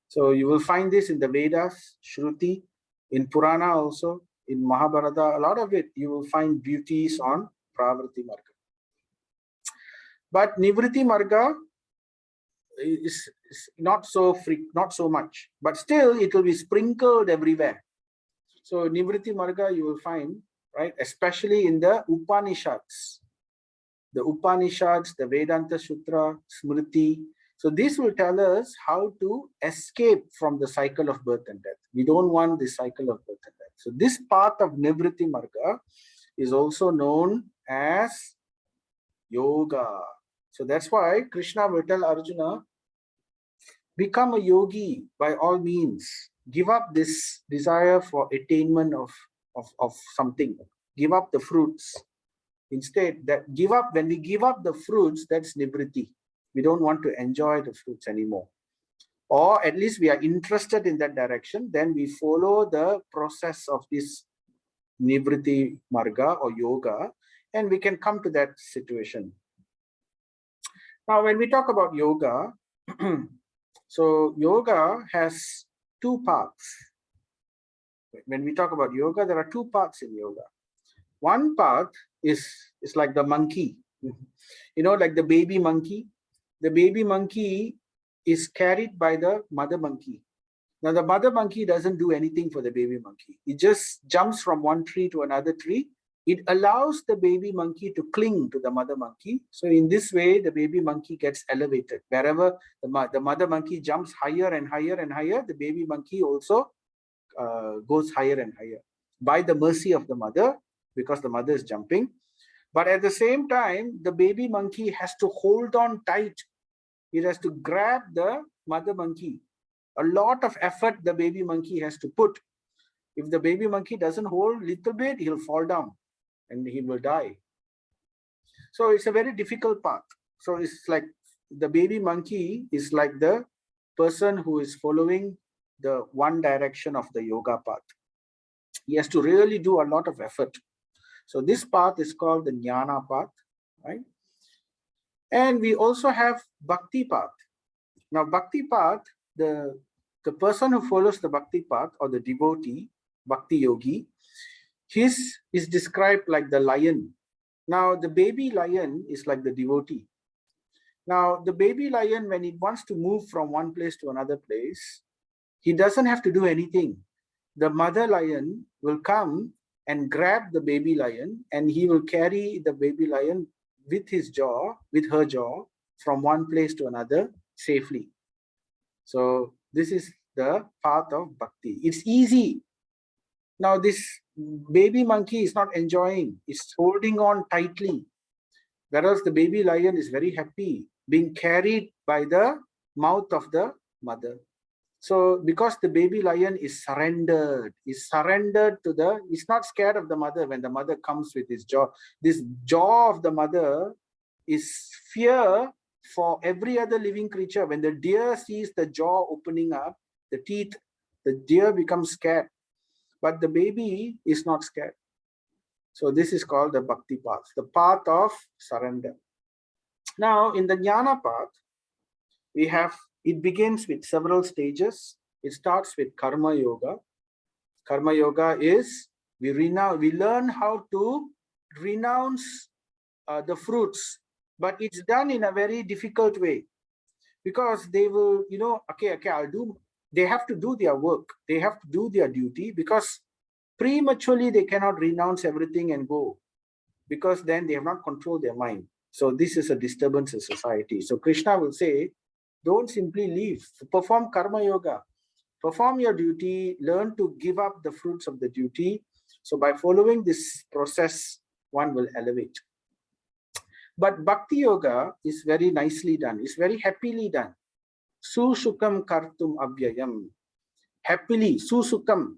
So you will find this in the Vedas, Shruti, in Purana also, in Mahabharata, a lot of it, you will find beauties on Pravriti Marga. But Nivriti Marga is not so not so much, but still it will be sprinkled everywhere. So Nivriti Marga you will find, right, especially in the Upanishads. The Upanishads, the Vedanta Sutra, Smriti. So this will tell us how to escape from the cycle of birth and death. We don't want this cycle of birth and death. So this path of Nivriti Marga is also known as yoga. So that's why Krishna will tell Arjuna, become a yogi by all means. Give up this desire for attainment of something. Give up the fruits. Instead, when we give up the fruits, that's nivriti. We don't want to enjoy the fruits anymore. Or at least we are interested in that direction, then we follow the process of this nivriti marga or yoga, and we can come to that situation. Now, when we talk about yoga, so yoga has two parts. When we talk about yoga, there are two parts in yoga. One part is like the monkey, like the baby monkey. The baby monkey is carried by the mother monkey. Now, the mother monkey doesn't do anything for the baby monkey. It just jumps from one tree to another tree. It allows the baby monkey to cling to the mother monkey. So in this way, the baby monkey gets elevated. Wherever the mother monkey jumps higher and higher and higher, the baby monkey also goes higher and higher by the mercy of the mother, because the mother is jumping. But at the same time, the baby monkey has to hold on tight. It has to grab the mother monkey. A lot of effort the baby monkey has to put. If the baby monkey doesn't hold a little bit, he'll fall down and he will die. So it's a very difficult path. So it's like the baby monkey is like the person who is following the one direction of the yoga path. He has to really do a lot of effort. So this path is called the jnana path, right? And we also have bhakti path. Now, bhakti path, the person who follows the bhakti path, or the devotee, bhakti yogi, his is described like the lion. Now, the baby lion is like the devotee. Now, the baby lion, when it wants to move from one place to another place, he doesn't have to do anything. The mother lion will come and grab the baby lion, and he will carry the baby lion with her jaw, from one place to another safely. So this is the path of bhakti. It's easy. Now this baby monkey is not enjoying. It's holding on tightly. Whereas the baby lion is very happy. being carried by the mouth of the mother. So because the baby lion is surrendered to the, he's not scared of the mother when the mother comes with his jaw. This jaw of the mother is fear for every other living creature. When the deer sees the jaw opening up, the teeth, the deer becomes scared. But the baby is not scared. So this is called the bhakti path, the path of surrender. Now in the jnana path, we have, it begins with several stages. It starts with karma yoga. Karma yoga is we learn how to renounce the fruits, but it's done in a very difficult way, because they will, okay, they have to do their work, they have to do their duty, because prematurely they cannot renounce everything and go, because then they have not controlled their mind. So this is a disturbance in society. So Krishna will say, don't simply leave, perform karma yoga, perform your duty, learn to give up the fruits of the duty. So by following this process, one will elevate. But bhakti yoga is very nicely done, it's very happily done. Susukam kartum avyayam. Happily, sukam,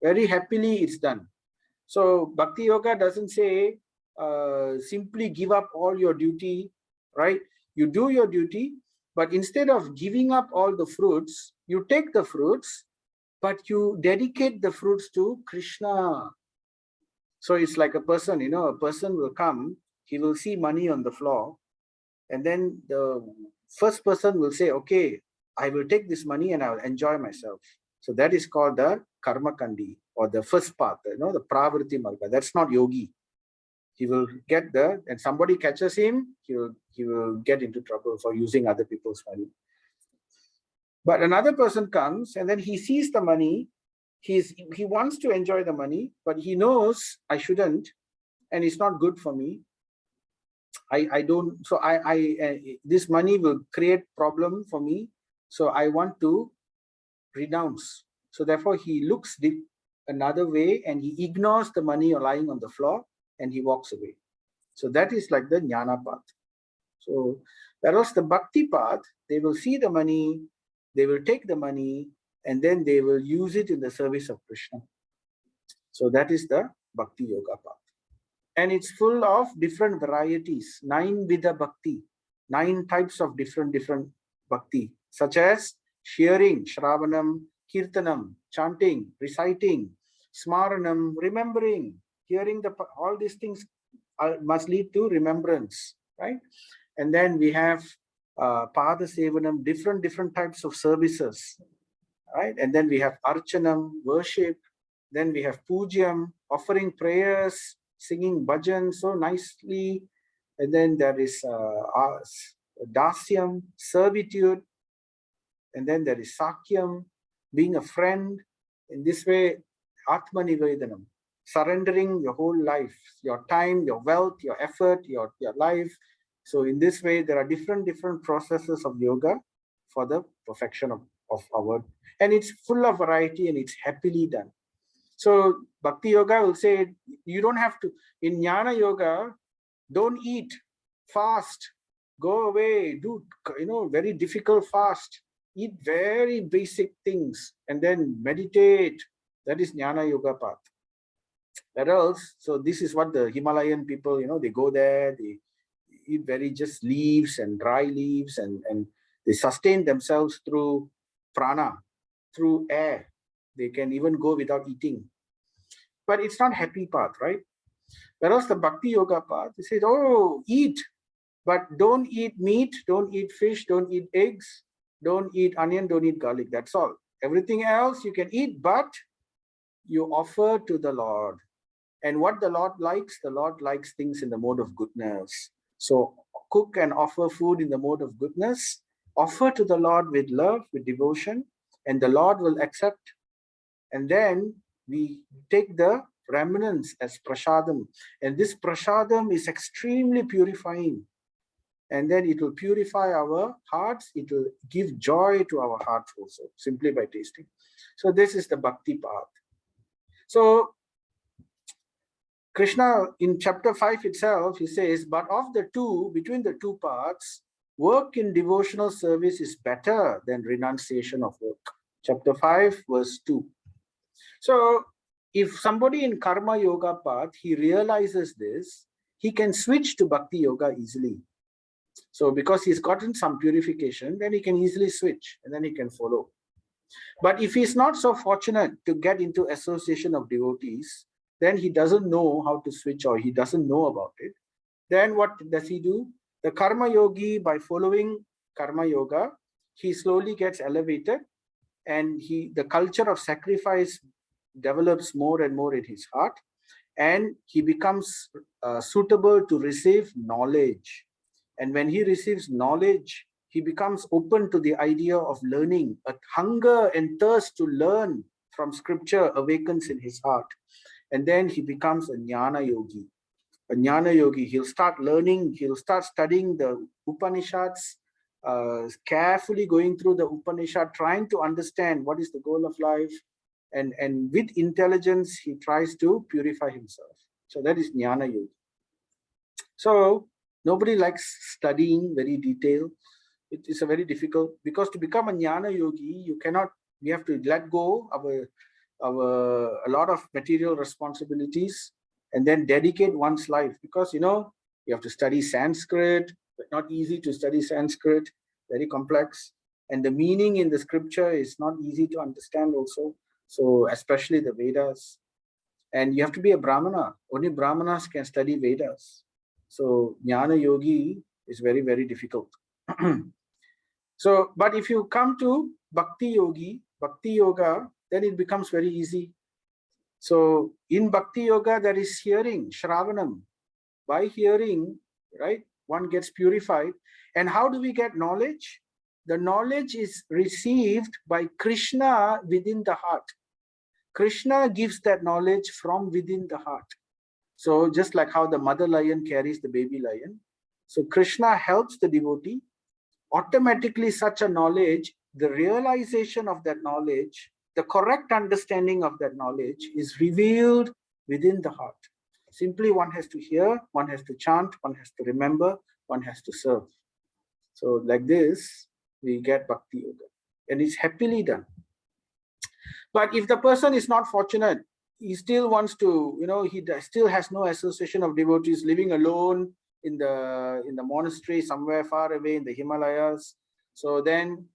very happily it's done. So bhakti yoga doesn't say simply give up all your duty, right? You do your duty, but instead of giving up all the fruits, you take the fruits, but you dedicate the fruits to Krishna. So it's like a person, a person will come, he will see money on the floor, and then the first person will say, okay, I will take this money and I will enjoy myself. So that is called the karma kandi, or the first path, the pravritti marga. That's not yogi. He will get and somebody catches him, he will get into trouble for using other people's money. But another person comes and then he sees the money, he wants to enjoy the money, but he knows I shouldn't, and it's not good for me. I don't, so this money will create problem for me, so I want to renounce. So therefore he looks another way and he ignores the money lying on the floor and he walks away. So that is like the jnana path. So whereas the bhakti path, they will see the money, they will take the money, and then they will use it in the service of Krishna. So that is the bhakti yoga path. And it's full of different varieties, 9 vidha bhakti, 9 types of different bhakti, such as hearing, shravanam, kirtanam, chanting, reciting, smaranam, remembering, hearing all these things must lead to remembrance, right? And then we have pada sevanam, different types of services, right? And then we have archanam, worship. Then we have pujyam, offering prayers, singing bhajan so nicely. And then there is dasyam, servitude. And then there is sakyam, being a friend. In this way, atma nivedanam, surrendering your whole life, your time, your wealth, your effort, your life. So in this way, there are different processes of yoga for the perfection of our, and it's full of variety and it's happily done. So bhakti yoga will say, you don't have to, in jnana yoga, don't eat, fast, go away, do, very difficult fast, eat very basic things, and then meditate. That is jnana yoga path. Where else? So this is what the Himalayan people, they go there, they eat very just leaves and dry leaves, and they sustain themselves through prana, through air. They can even go without eating. But it's not happy path, right? Whereas the bhakti yoga path, it says, oh, eat, but don't eat meat, don't eat fish, don't eat eggs, don't eat onion, don't eat garlic. That's all. Everything else you can eat, but you offer to the Lord. And what the Lord likes things in the mode of goodness. So cook and offer food in the mode of goodness, offer to the Lord with love, with devotion, and the Lord will accept. And then we take the remnants as prasadam. And this prasadam is extremely purifying. And then it will purify our hearts. It will give joy to our hearts also, simply by tasting. So this is the bhakti path. So Krishna in chapter 5 itself, he says, but of the two, between the two parts, work in devotional service is better than renunciation of work. Chapter 5, verse 2. So if somebody in karma yoga path, he realizes this, he can switch to bhakti yoga easily. So because he's gotten some purification, then he can easily switch and then he can follow. But if he's not so fortunate to get into association of devotees, then he doesn't know how to switch or he doesn't know about it. Then what does he do? The karma yogi, by following karma yoga, he slowly gets elevated, and the culture of sacrifice develops more and more in his heart, and he becomes suitable to receive knowledge. And when he receives knowledge, he becomes open to the idea of learning. A hunger and thirst to learn from scripture awakens in his heart. And then he becomes a jnana yogi. A jnana yogi, he'll start learning, he'll start studying the Upanishads, carefully going through the Upanishad, trying to understand what is the goal of life. And with intelligence, he tries to purify himself. So that is jnana yogi. So nobody likes studying very detailed. It is a very difficult, because to become a jnana yogi, we have to let go of a lot of material responsibilities and then dedicate one's life, because you have to study Sanskrit, but not easy to study Sanskrit, very complex, and the meaning in the scripture is not easy to understand also. So especially the Vedas, and you have to be a Brahmana. Only Brahmanas can study Vedas. So jnana yogi is very, very difficult. So, but if you come to bhakti yoga, then it becomes very easy. So in bhakti yoga, there is hearing, shravanam. By hearing, right, one gets purified. And how do we get knowledge? The knowledge is received by Krishna within the heart. Krishna gives that knowledge from within the heart. So just like how the mother lion carries the baby lion, so Krishna helps the devotee. Automatically such a knowledge, the realization of that knowledge, the correct understanding of that knowledge is revealed within the heart. Simply one has to hear, one has to chant, one has to remember, one has to serve. So like this, we get bhakti yoga, and it's happily done. But if the person is not fortunate, he still wants to, he still has no association of devotees, living alone in the monastery somewhere far away in the Himalayas. So then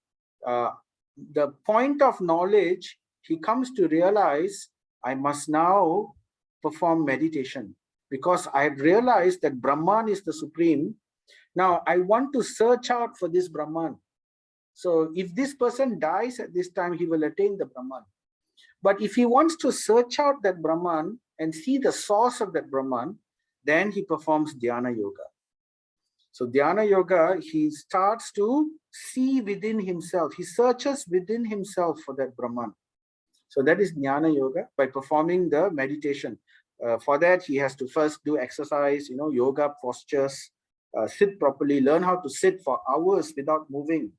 the point of knowledge, he comes to realize, I must now perform meditation, because I have realized that Brahman is the supreme. Now I want to search out for this Brahman. So if this person dies at this time, he will attain the Brahman. But if he wants to search out that Brahman and see the source of that Brahman, then he performs dhyana yoga. So dhyana yoga, he starts to see within himself. He searches within himself for that Brahman. So that is jnana yoga, by performing the meditation. For that, he has to first do exercise, yoga postures, sit properly, learn how to sit for hours without moving,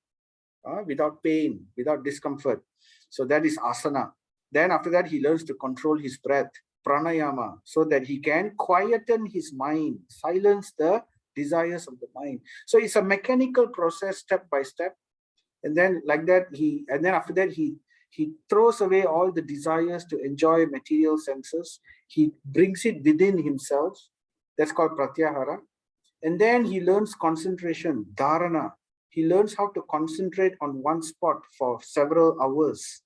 without pain, without discomfort. So that is asana. Then after that, he learns to control his breath, pranayama, so that he can quieten his mind, silence the desires of the mind. So it's a mechanical process, step by step. And then like that, after that, he throws away all the desires to enjoy material senses. He brings it within himself. That's called pratyahara. And then he learns concentration, dharana. He learns how to concentrate on one spot for several hours,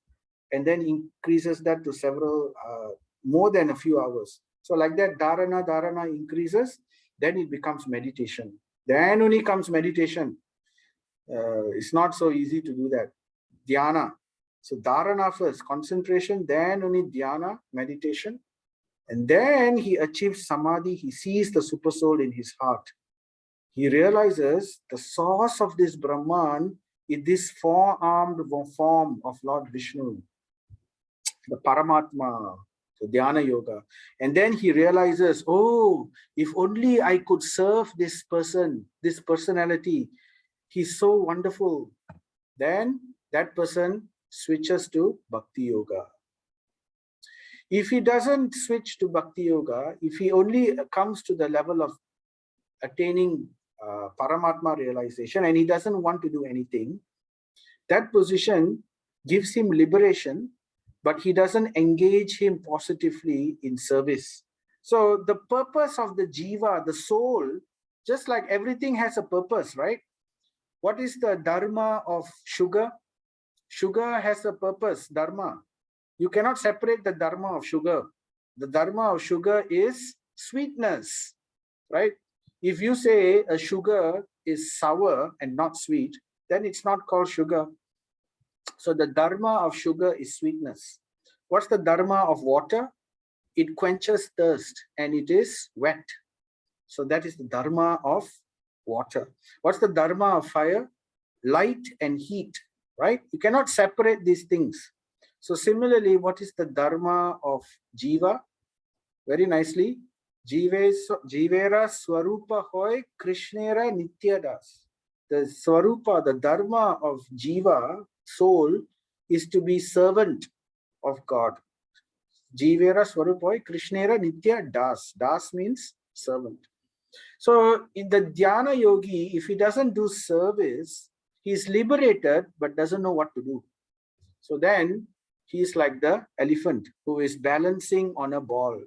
and then increases that to several, more than a few hours. So like that, dharana increases, then it becomes meditation. Then only comes meditation. It's not so easy to do that. Dhyana. So dharana first, concentration, then only dhyana, meditation. And then he achieves samadhi, he sees the super soul in his heart. He realizes the source of this Brahman is this four-armed form of Lord Vishnu, the Paramatma, so Dhyana Yoga. And then he realizes, oh, if only I could serve this person, this personality, he's so wonderful. Then that person switches to Bhakti Yoga. If he doesn't switch to Bhakti Yoga, if he only comes to the level of attaining Paramatma realization and he doesn't want to do anything, that position gives him liberation, but he doesn't engage him positively in service. So the purpose of the jiva, the soul, just like everything has a purpose, right? What is the dharma of sugar? Sugar has a purpose, dharma. You cannot separate the dharma of sugar. The dharma of sugar is sweetness, right? If you say a sugar is sour and not sweet, then it's not called sugar. So the dharma of sugar is sweetness. What's the dharma of water? It quenches thirst and it is wet. So that is the dharma of water. What's the dharma of fire? Light and heat, right? You cannot separate these things. So similarly, what is the dharma of jiva? Very nicely, jivera swarupa hoy krishnera nityadas. The swarupa, the dharma of jiva, soul, is to be servant of God. Jivera swarupa krishnera nitya das. Das means servant. So in the dhyana yogi, if he doesn't do service, he is liberated but doesn't know what to do. So then he is like the elephant who is balancing on a ball.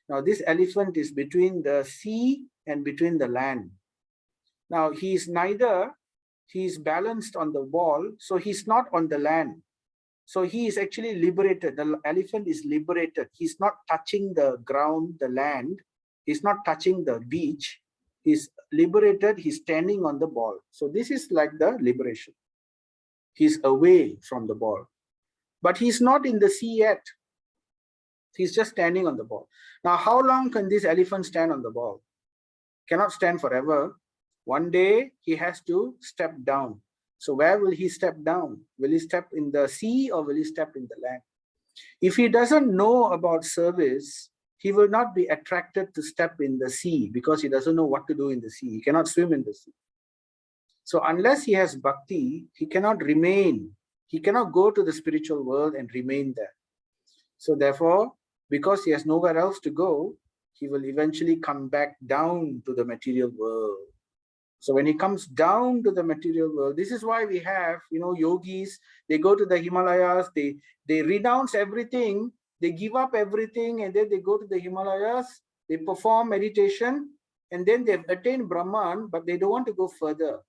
Now this elephant is between the sea and between the land. Now he is balanced on the ball, so he's not on the land. So he is actually liberated. The elephant is liberated. He's not touching the ground, the land. He's not touching the beach. He's liberated. He's standing on the ball. So this is like the liberation. He's away from the ball. But he's not in the sea yet. He's just standing on the ball. Now, how long can this elephant stand on the ball? Cannot stand forever. One day he has to step down. So where will he step down? Will he step in the sea or will he step in the land? If he doesn't know about service, he will not be attracted to step in the sea because he doesn't know what to do in the sea. He cannot swim in the sea. So unless he has bhakti, he cannot remain. He cannot go to the spiritual world and remain there. So therefore, because he has nowhere else to go, he will eventually come back down to the material world. So when he comes down to the material world, this is why we have, yogis, they go to the Himalayas, they renounce everything, they give up everything, and then they go to the Himalayas, they perform meditation, and then they've attained Brahman, but they don't want to go further.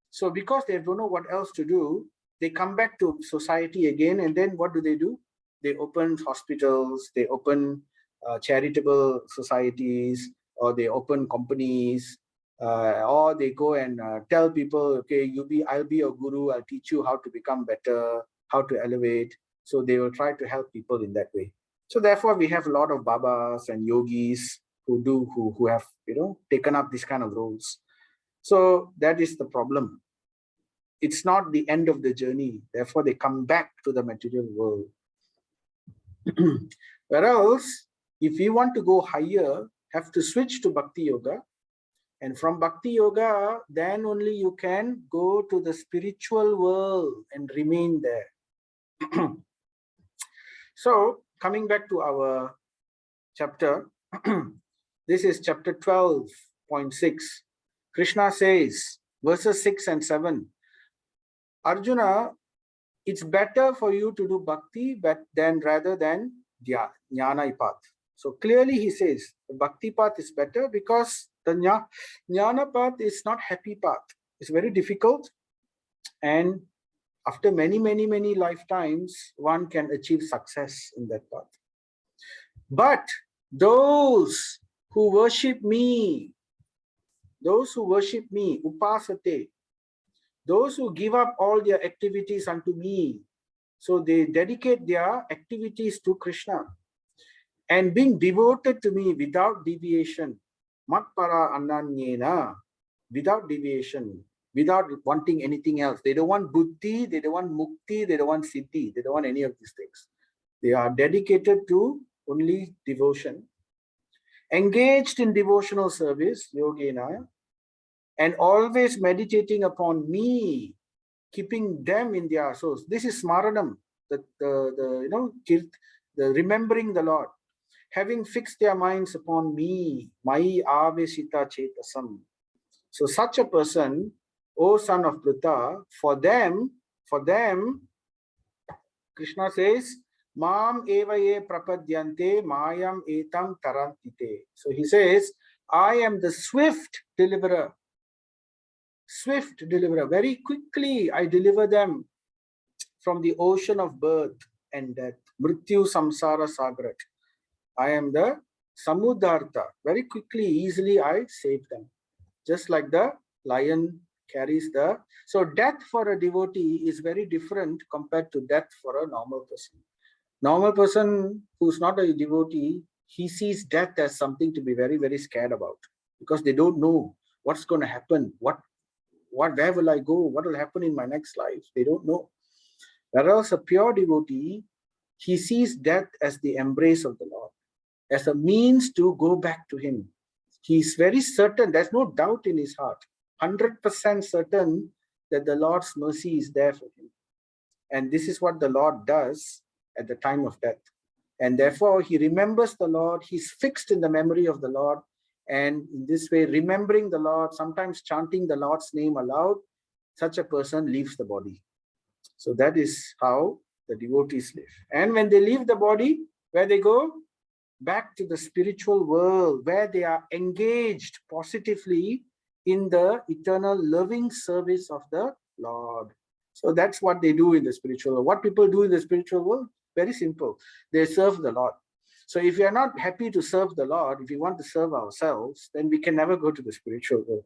So because they don't know what else to do, they come back to society again, and then what do? They open hospitals, they open charitable societies, or they open companies, or they go and tell people, okay, I'll be your guru, I'll teach you how to become better, how to elevate. So they will try to help people in that way. So therefore, we have a lot of babas and yogis who have taken up this kind of roles. So that is the problem. It's not the end of the journey. Therefore, they come back to the material world. Whereas, if you want to go higher, have to switch to Bhakti Yoga. And from Bhakti Yoga, then only you can go to the spiritual world and remain there. So, coming back to our chapter, this is chapter 12.6. Krishna says, verses 6 and 7, Arjuna, it's better for you to do bhakti rather than jnana path. So clearly he says the bhakti path is better because the jnana path is not happy path. It's very difficult, and after many lifetimes, one can achieve success in that path. But those who worship me, upasate, those who give up all their activities unto me, so they dedicate their activities to Krishna and being devoted to me without deviation, matpara ananyena, without deviation, without wanting anything else. They don't want buddhi, they don't want mukti, they don't want siddhi, they don't want any of these things. They are dedicated to only devotion, engaged in devotional service, yogena, and always meditating upon me, keeping them in their souls. This is smaranam, the the remembering the Lord, having fixed their minds upon me, Mai Aveshita Chetasam. So such a person, O son of Pritha, for them, Krishna says, Mam evaye prapadyante mayam etam tarantite. So he says, I am the swift deliverer. Swift deliverer. Very quickly I deliver them from the ocean of birth and death. Mrityu samsara sagrat. I am the Samudharta. Very quickly, easily I save them. Just like the lion carries the... So death for a devotee is very different compared to death for a normal person. Normal person who's not a devotee, he sees death as something to be very, very scared about, because they don't know what's going to happen, where will I go, what will happen in my next life. They don't know. Whereas a pure devotee, he sees death as the embrace of the Lord, as a means to go back to him. He is very certain, there's no doubt in his heart, 100% certain that the Lord's mercy is there for him. And this is what the Lord does at the time of death. And therefore, he remembers the Lord, he's fixed in the memory of the Lord. And in this way, remembering the Lord, sometimes chanting the Lord's name aloud, such a person leaves the body. So that is how the devotees live. And when they leave the body, where they go? Back to the spiritual world, where they are engaged positively in the eternal loving service of the Lord. So that's what they do in the spiritual world. What people do in the spiritual world? Very simple. They serve the Lord. So if we are not happy to serve the Lord, if we want to serve ourselves, then we can never go to the spiritual world.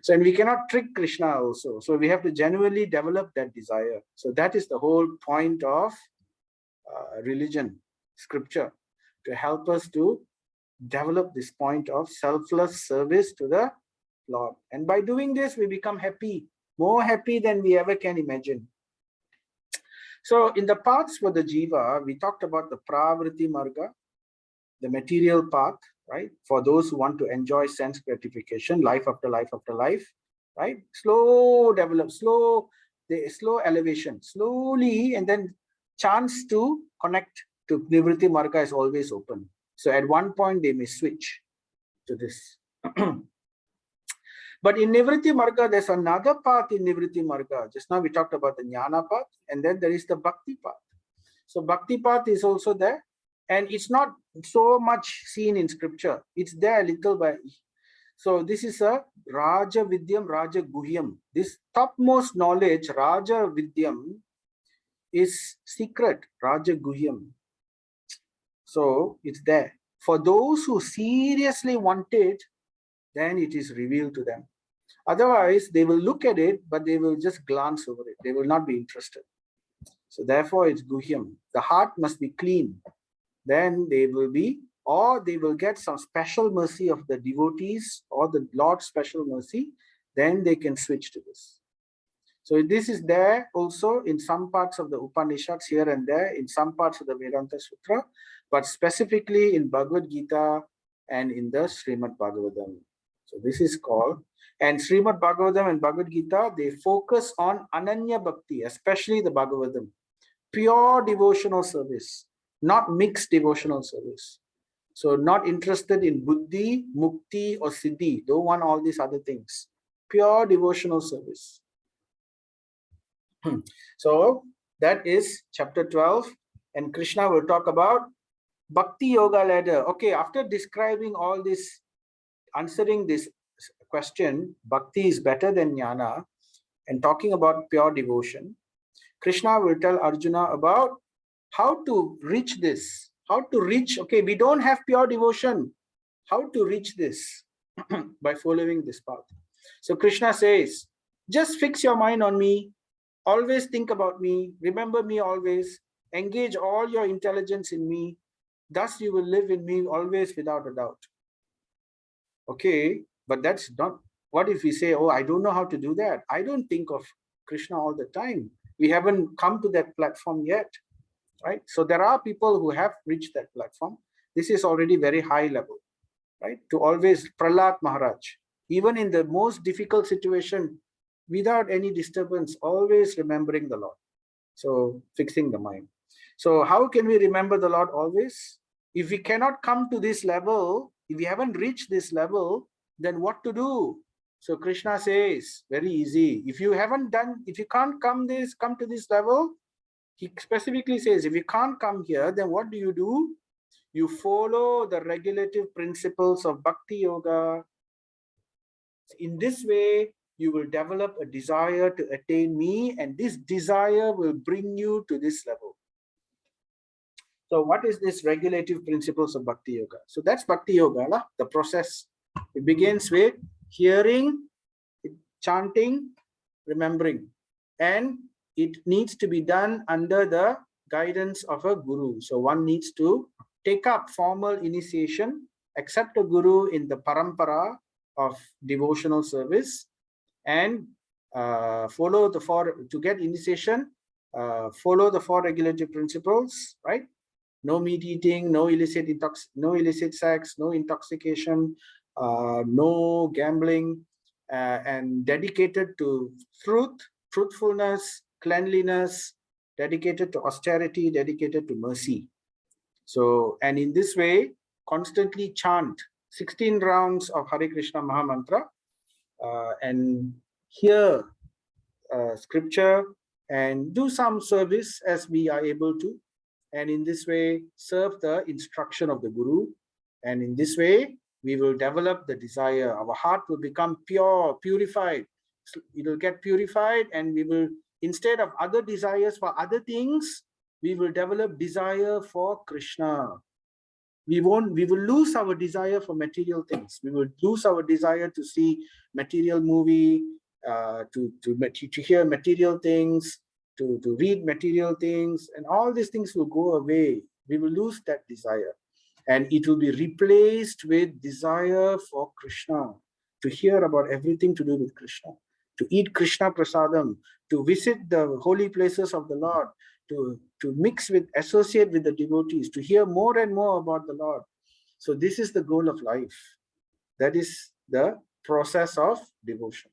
So, and we cannot trick Krishna also. So we have to genuinely develop that desire. So that is the whole point of religion, scripture, to help us to develop this point of selfless service to the Lord. And by doing this, we become happy, more happy than we ever can imagine. So in the paths for the jiva, we talked about the pravriti marga, the material path, right? For those who want to enjoy sense gratification, life after life after life, right? Slow develop, slow elevation, slowly, and then chance to connect to Nivritti Marga is always open. So at one point they may switch to this. But in Nivritti Marga, there's another path in Nivritti Marga. Just now we talked about the Jnana path, and then there is the Bhakti path. So Bhakti path is also there, and it's not so much seen in scripture. It's there little by. So this is a Raja Vidyam, Raja Guhyam. This topmost knowledge, Raja Vidyam, is secret, Raja Guhyam. So it's there. For those who seriously want it, then it is revealed to them. Otherwise, they will look at it, but they will just glance over it. They will not be interested. So therefore, it's Guhyam. The heart must be clean. Then they will be, or they will get some special mercy of the devotees or the Lord's special mercy. Then they can switch to this. So this is there also in some parts of the Upanishads here and there, in some parts of the Vedanta Sutra, but specifically in Bhagavad Gita and in the Srimad Bhagavatam. So this is called, and Srimad Bhagavatam and Bhagavad Gita, they focus on Ananya Bhakti, especially the Bhagavatam, pure devotional service, not mixed devotional service. So not interested in Buddhi, Mukti or Siddhi, don't want all these other things. Pure devotional service. So that is chapter 12, and Krishna will talk about Bhakti Yoga ladder. Okay, after describing all this, answering this question, Bhakti is better than Jnana, and talking about pure devotion, Krishna will tell Arjuna about how to reach this. How to reach, okay, we don't have pure devotion. How to reach this? By following this path. So Krishna says, just fix your mind on me. Always think about me, remember me always, engage all your intelligence in me, thus you will live in me always without a doubt. Okay, but that's not, what if we say, oh, I don't know how to do that? I don't think of Krishna all the time. We haven't come to that platform yet, right? So there are people who have reached that platform. This is already very high level, right? To always, Prahlad Maharaj, even in the most difficult situation, without any disturbance, always remembering the Lord. So fixing the mind. So how can we remember the Lord always? If we cannot come to this level, if we haven't reached this level, then what to do? So Krishna says, very easy. If you can't come to this level, he specifically says, if you can't come here, then what do? You follow the regulative principles of Bhakti Yoga. In this way, you will develop a desire to attain me, and this desire will bring you to this level. So what is this regulative principles of Bhakti Yoga? So that's Bhakti Yoga, the process. It begins with hearing, chanting, remembering. And it needs to be done under the guidance of a guru. So one needs to take up formal initiation, accept a guru in the parampara of devotional service, and follow the to get initiation, follow the 4 regulative principles, right? No meat eating, no illicit sex, no intoxication, no gambling, and dedicated to truthfulness, cleanliness, dedicated to austerity, dedicated to mercy. So, and in this way, constantly chant 16 rounds of Hare Krishna Mahamantra, and hear scripture and do some service as we are able to, and in this way serve the instruction of the guru, and in this way we will develop the desire. Our heart will become purified. It will get purified, and we will, instead of other desires for other things, we will develop desire for Krishna. We will lose our desire for material things. We will lose our desire to see material movie, to hear material things, to read material things, and all these things will go away. We will lose that desire, and it will be replaced with desire for Krishna, to hear about everything to do with Krishna, to eat Krishna prasadam, to visit the holy places of the Lord, to mix with, associate with the devotees, to hear more and more about the Lord. So this is the goal of life. That is the process of devotion.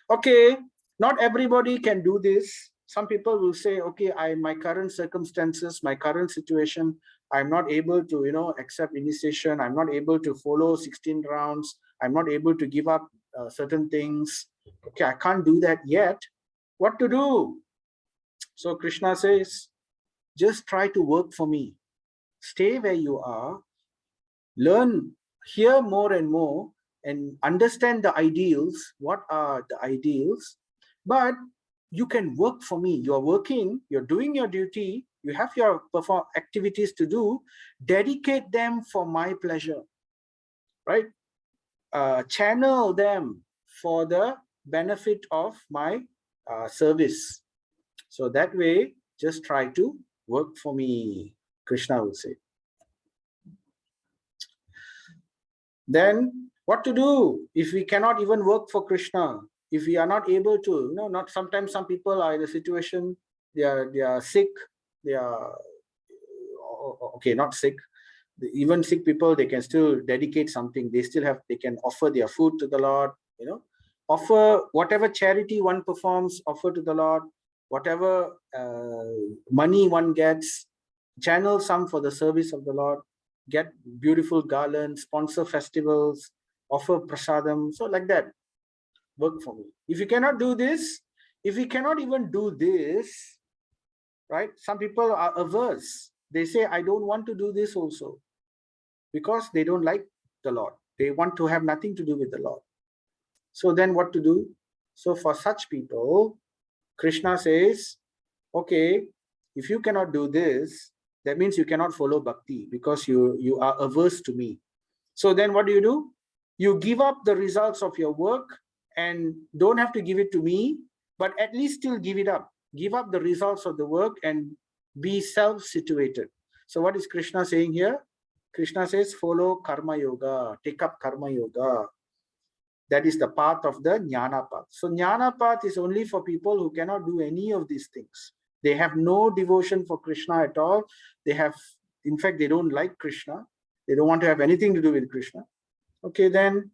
Okay, not everybody can do this. Some people will say, okay, my current circumstances, my current situation, I'm not able to, accept initiation. I'm not able to follow 16 rounds. I'm not able to give up certain things. Okay, I can't do that yet. What to do? So Krishna says, just try to work for me. Stay where you are, learn, hear more and more, and understand the ideals. What are the ideals? But you can work for me. You're working, you're doing your duty, you have your activities to do, dedicate them for my pleasure, right? Channel them for the benefit of my service. So that way, just try to work for me, Krishna will say. Then what to do if we cannot even work for Krishna? If we are not able to, not sometimes some people are in a situation, they are sick, they are okay, not sick. Even sick people, they can still dedicate something. They can offer their food to the Lord, offer whatever charity one performs, offer to the Lord, whatever money one gets, channel some for the service of the Lord, get beautiful garlands, sponsor festivals, offer prasadam. So like that, work for me. If you cannot do this, if we cannot even do this, right? Some people are averse. They say, I don't want to do this also, because they don't like the Lord. They want to have nothing to do with the Lord. So then what to do? So for such people, Krishna says, okay, if you cannot do this, that means you cannot follow bhakti, because you are averse to me. So then what do? You give up the results of your work, and don't have to give it to me, but at least still give it up. Give up the results of the work and be self-situated. So what is Krishna saying here? Krishna says, follow karma yoga, take up karma yoga. That is the path of the jnana path. So jnana path is only for people who cannot do any of these things. They have no devotion for Krishna at all. In fact, they don't like Krishna. They don't want to have anything to do with Krishna. Okay, then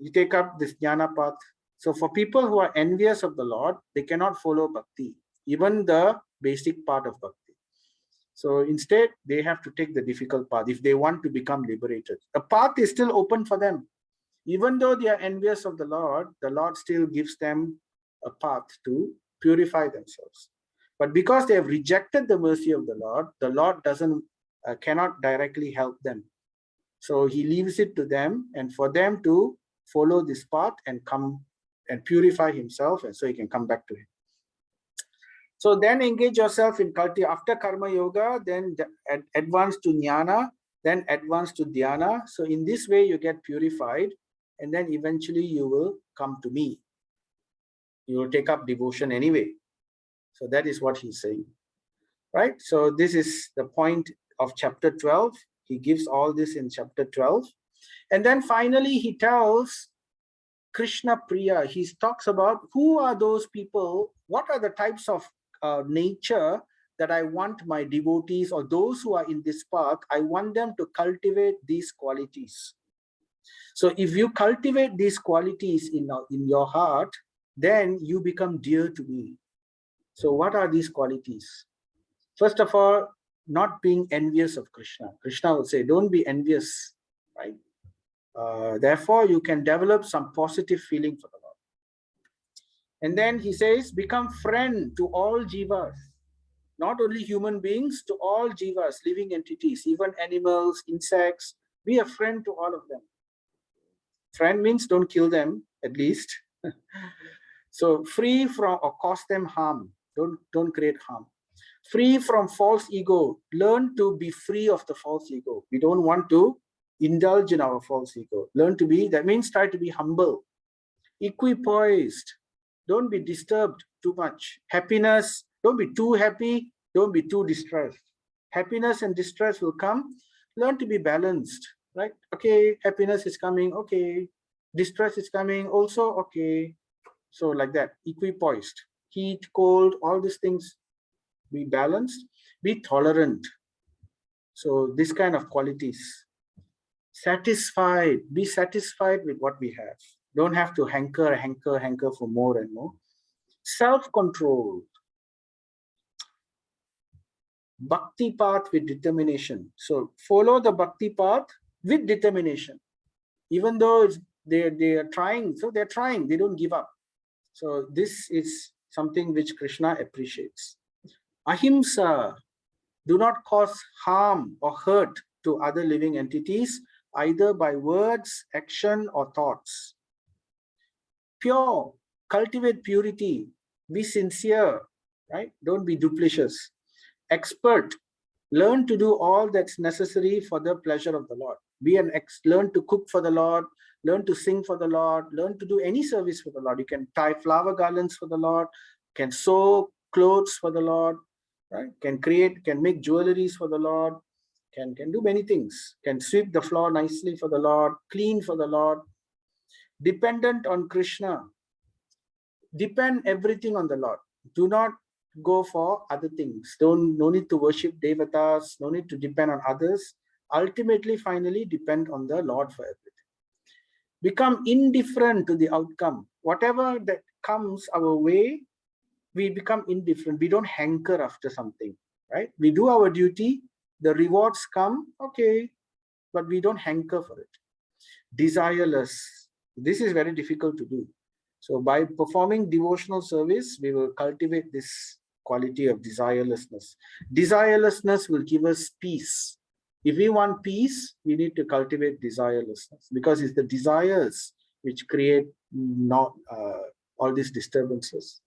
you take up this jnana path. So for people who are envious of the Lord, they cannot follow bhakti, even the basic part of bhakti. So instead, they have to take the difficult path if they want to become liberated. A path is still open for them. Even though they are envious of the Lord still gives them a path to purify themselves. But because they have rejected the mercy of the Lord doesn't cannot directly help them. So he leaves it to them, and for them to follow this path and come and purify himself, and so he can come back to him. So then engage yourself in cultivation. After karma yoga, then advance to jnana, then advance to dhyana. So in this way, you get purified, and then eventually you will come to me. You will take up devotion anyway. So that is what he's saying, right? So this is the point of chapter 12. He gives all this in chapter 12. And then finally, he tells Krishna Priya. He talks about who are those people, what are the types of nature that I want my devotees or those who are in this path, I want them to cultivate these qualities. So if you cultivate these qualities in your heart, then you become dear to me. So what are these qualities? First of all, not being envious of Krishna. Krishna would say, don't be envious, right? Therefore, you can develop some positive feeling for the Lord. And then he says, become friend to all jivas, not only human beings, to all jivas, living entities, even animals, insects. Be a friend to all of them. Friend means don't kill them, at least. So free from or cause them harm. Don't create harm. Free from false ego. Learn to be free of the false ego. We don't want to indulge in our false ego. Learn to be, that means try to be humble. Equipoised. Don't be disturbed too much. Happiness. Don't be too happy. Don't be too distressed. Happiness and distress will come. Learn to be balanced, right? Okay, happiness is coming. Okay. Distress is coming. Also, okay. So like that, equipoised. Heat, cold, all these things. Be balanced. Be tolerant. So this kind of qualities. Satisfied. Be satisfied with what we have. Don't have to hanker for more and more. Self-control. Bhakti path with determination. So follow the bhakti path with determination. Even though they are trying, so they're trying, they don't give up. So this is something which Krishna appreciates. Ahimsa. Do not cause harm or hurt to other living entities, either by words, action, or thoughts. Pure. Cultivate purity. Be sincere, right? Don't be duplicitous. Expert. Learn to do all that's necessary for the pleasure of the Lord. Learn to cook for the Lord, learn to sing for the Lord, learn to do any service for the Lord. You can tie flower garlands for the Lord, can sew clothes for the Lord, right? Can make jewelries for the Lord, can do many things, can sweep the floor nicely for the Lord, clean for the Lord. Dependent on Krishna. Depend everything on the Lord. Do not go for other things. No need to worship devatas, no need to depend on others. Ultimately, finally, depend on the Lord for everything. Become indifferent to the outcome. Whatever that comes our way, we become indifferent. We don't hanker after something, right? We do our duty, the rewards come, okay, but we don't hanker for it. Desireless. This is very difficult to do. So by performing devotional service, we will cultivate this quality of desirelessness. Desirelessness will give us peace. If we want peace, we need to cultivate desirelessness, because it's the desires which create all these disturbances.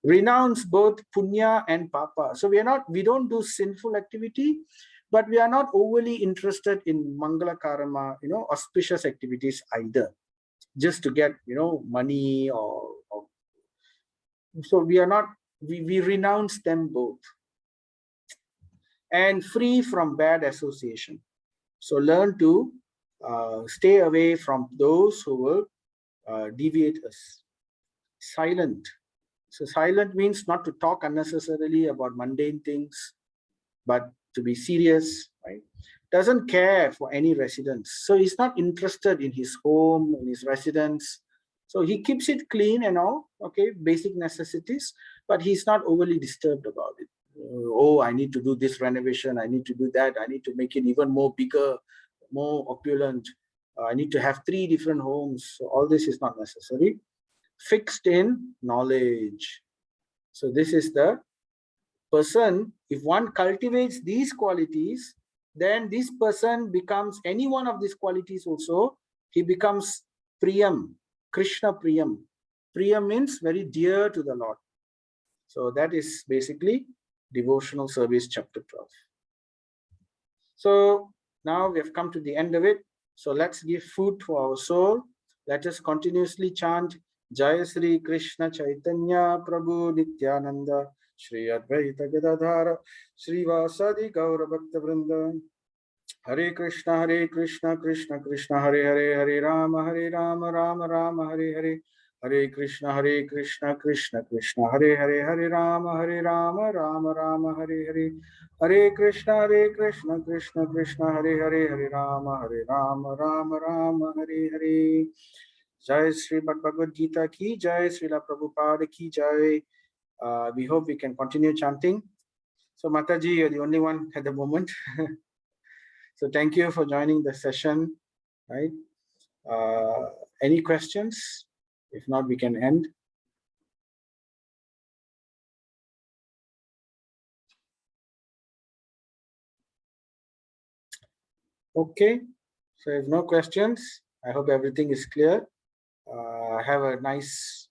Renounce both punya and papa. So we don't do sinful activity, but we are not overly interested in mangala karma, auspicious activities either, just to get money or so we are not, we renounce them both. And free from bad association. So learn to stay away from those who will deviate us. Silent. So silent means not to talk unnecessarily about mundane things, but to be serious, right? Doesn't care for any residence. So he's not interested in his home, in his residence. So he keeps it clean and all, okay, basic necessities, but he's not overly disturbed about it. oh, I need to do this renovation, I need to do that, I need to make it even more bigger, more opulent, I need to have 3 different homes. So all this is not necessary. Fixed in knowledge. So this is the person. If one cultivates these qualities, then this person becomes any one of these qualities also, he becomes Priyam, Krishna Priyam. Priyam means very dear to the Lord. So that is basically devotional service chapter 12. So now we have come to the end of it. So let's give food for our soul. Let us continuously chant Jaya Sri Krishna Chaitanya Prabhu Nityananda Shri Advaita Gadadhara Shri Vasadi Gaura Bhakta Vrinda. Hare Krishna Krishna Krishna Hare Hare Hare Rama Rama Rama Hare Hare. Hare Krishna Krishna Krishna Hare Hare Hare Rama Rama Rama Hare Hare. Hare Krishna Krishna Krishna Hare Hare Hare Rama Rama Rama Hare Hare. Jai Sri Bhagavad Gita ki Jai, Srila Prabhupada ki Jai. We hope we can continue chanting. So Mataji, you're the only one at the moment. So thank you for joining the session, right? Any questions? If not, we can end. Okay, so if no questions, I hope everything is clear. Have a nice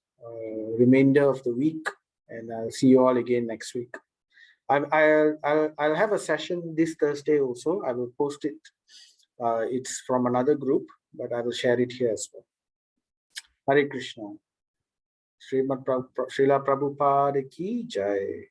remainder of the week, and I'll see you all again next week. I'll have a session this Thursday also. I will post it. It's from another group, but I will share it here as well. Hare Krishna. Srila Prabhupada ki Jai.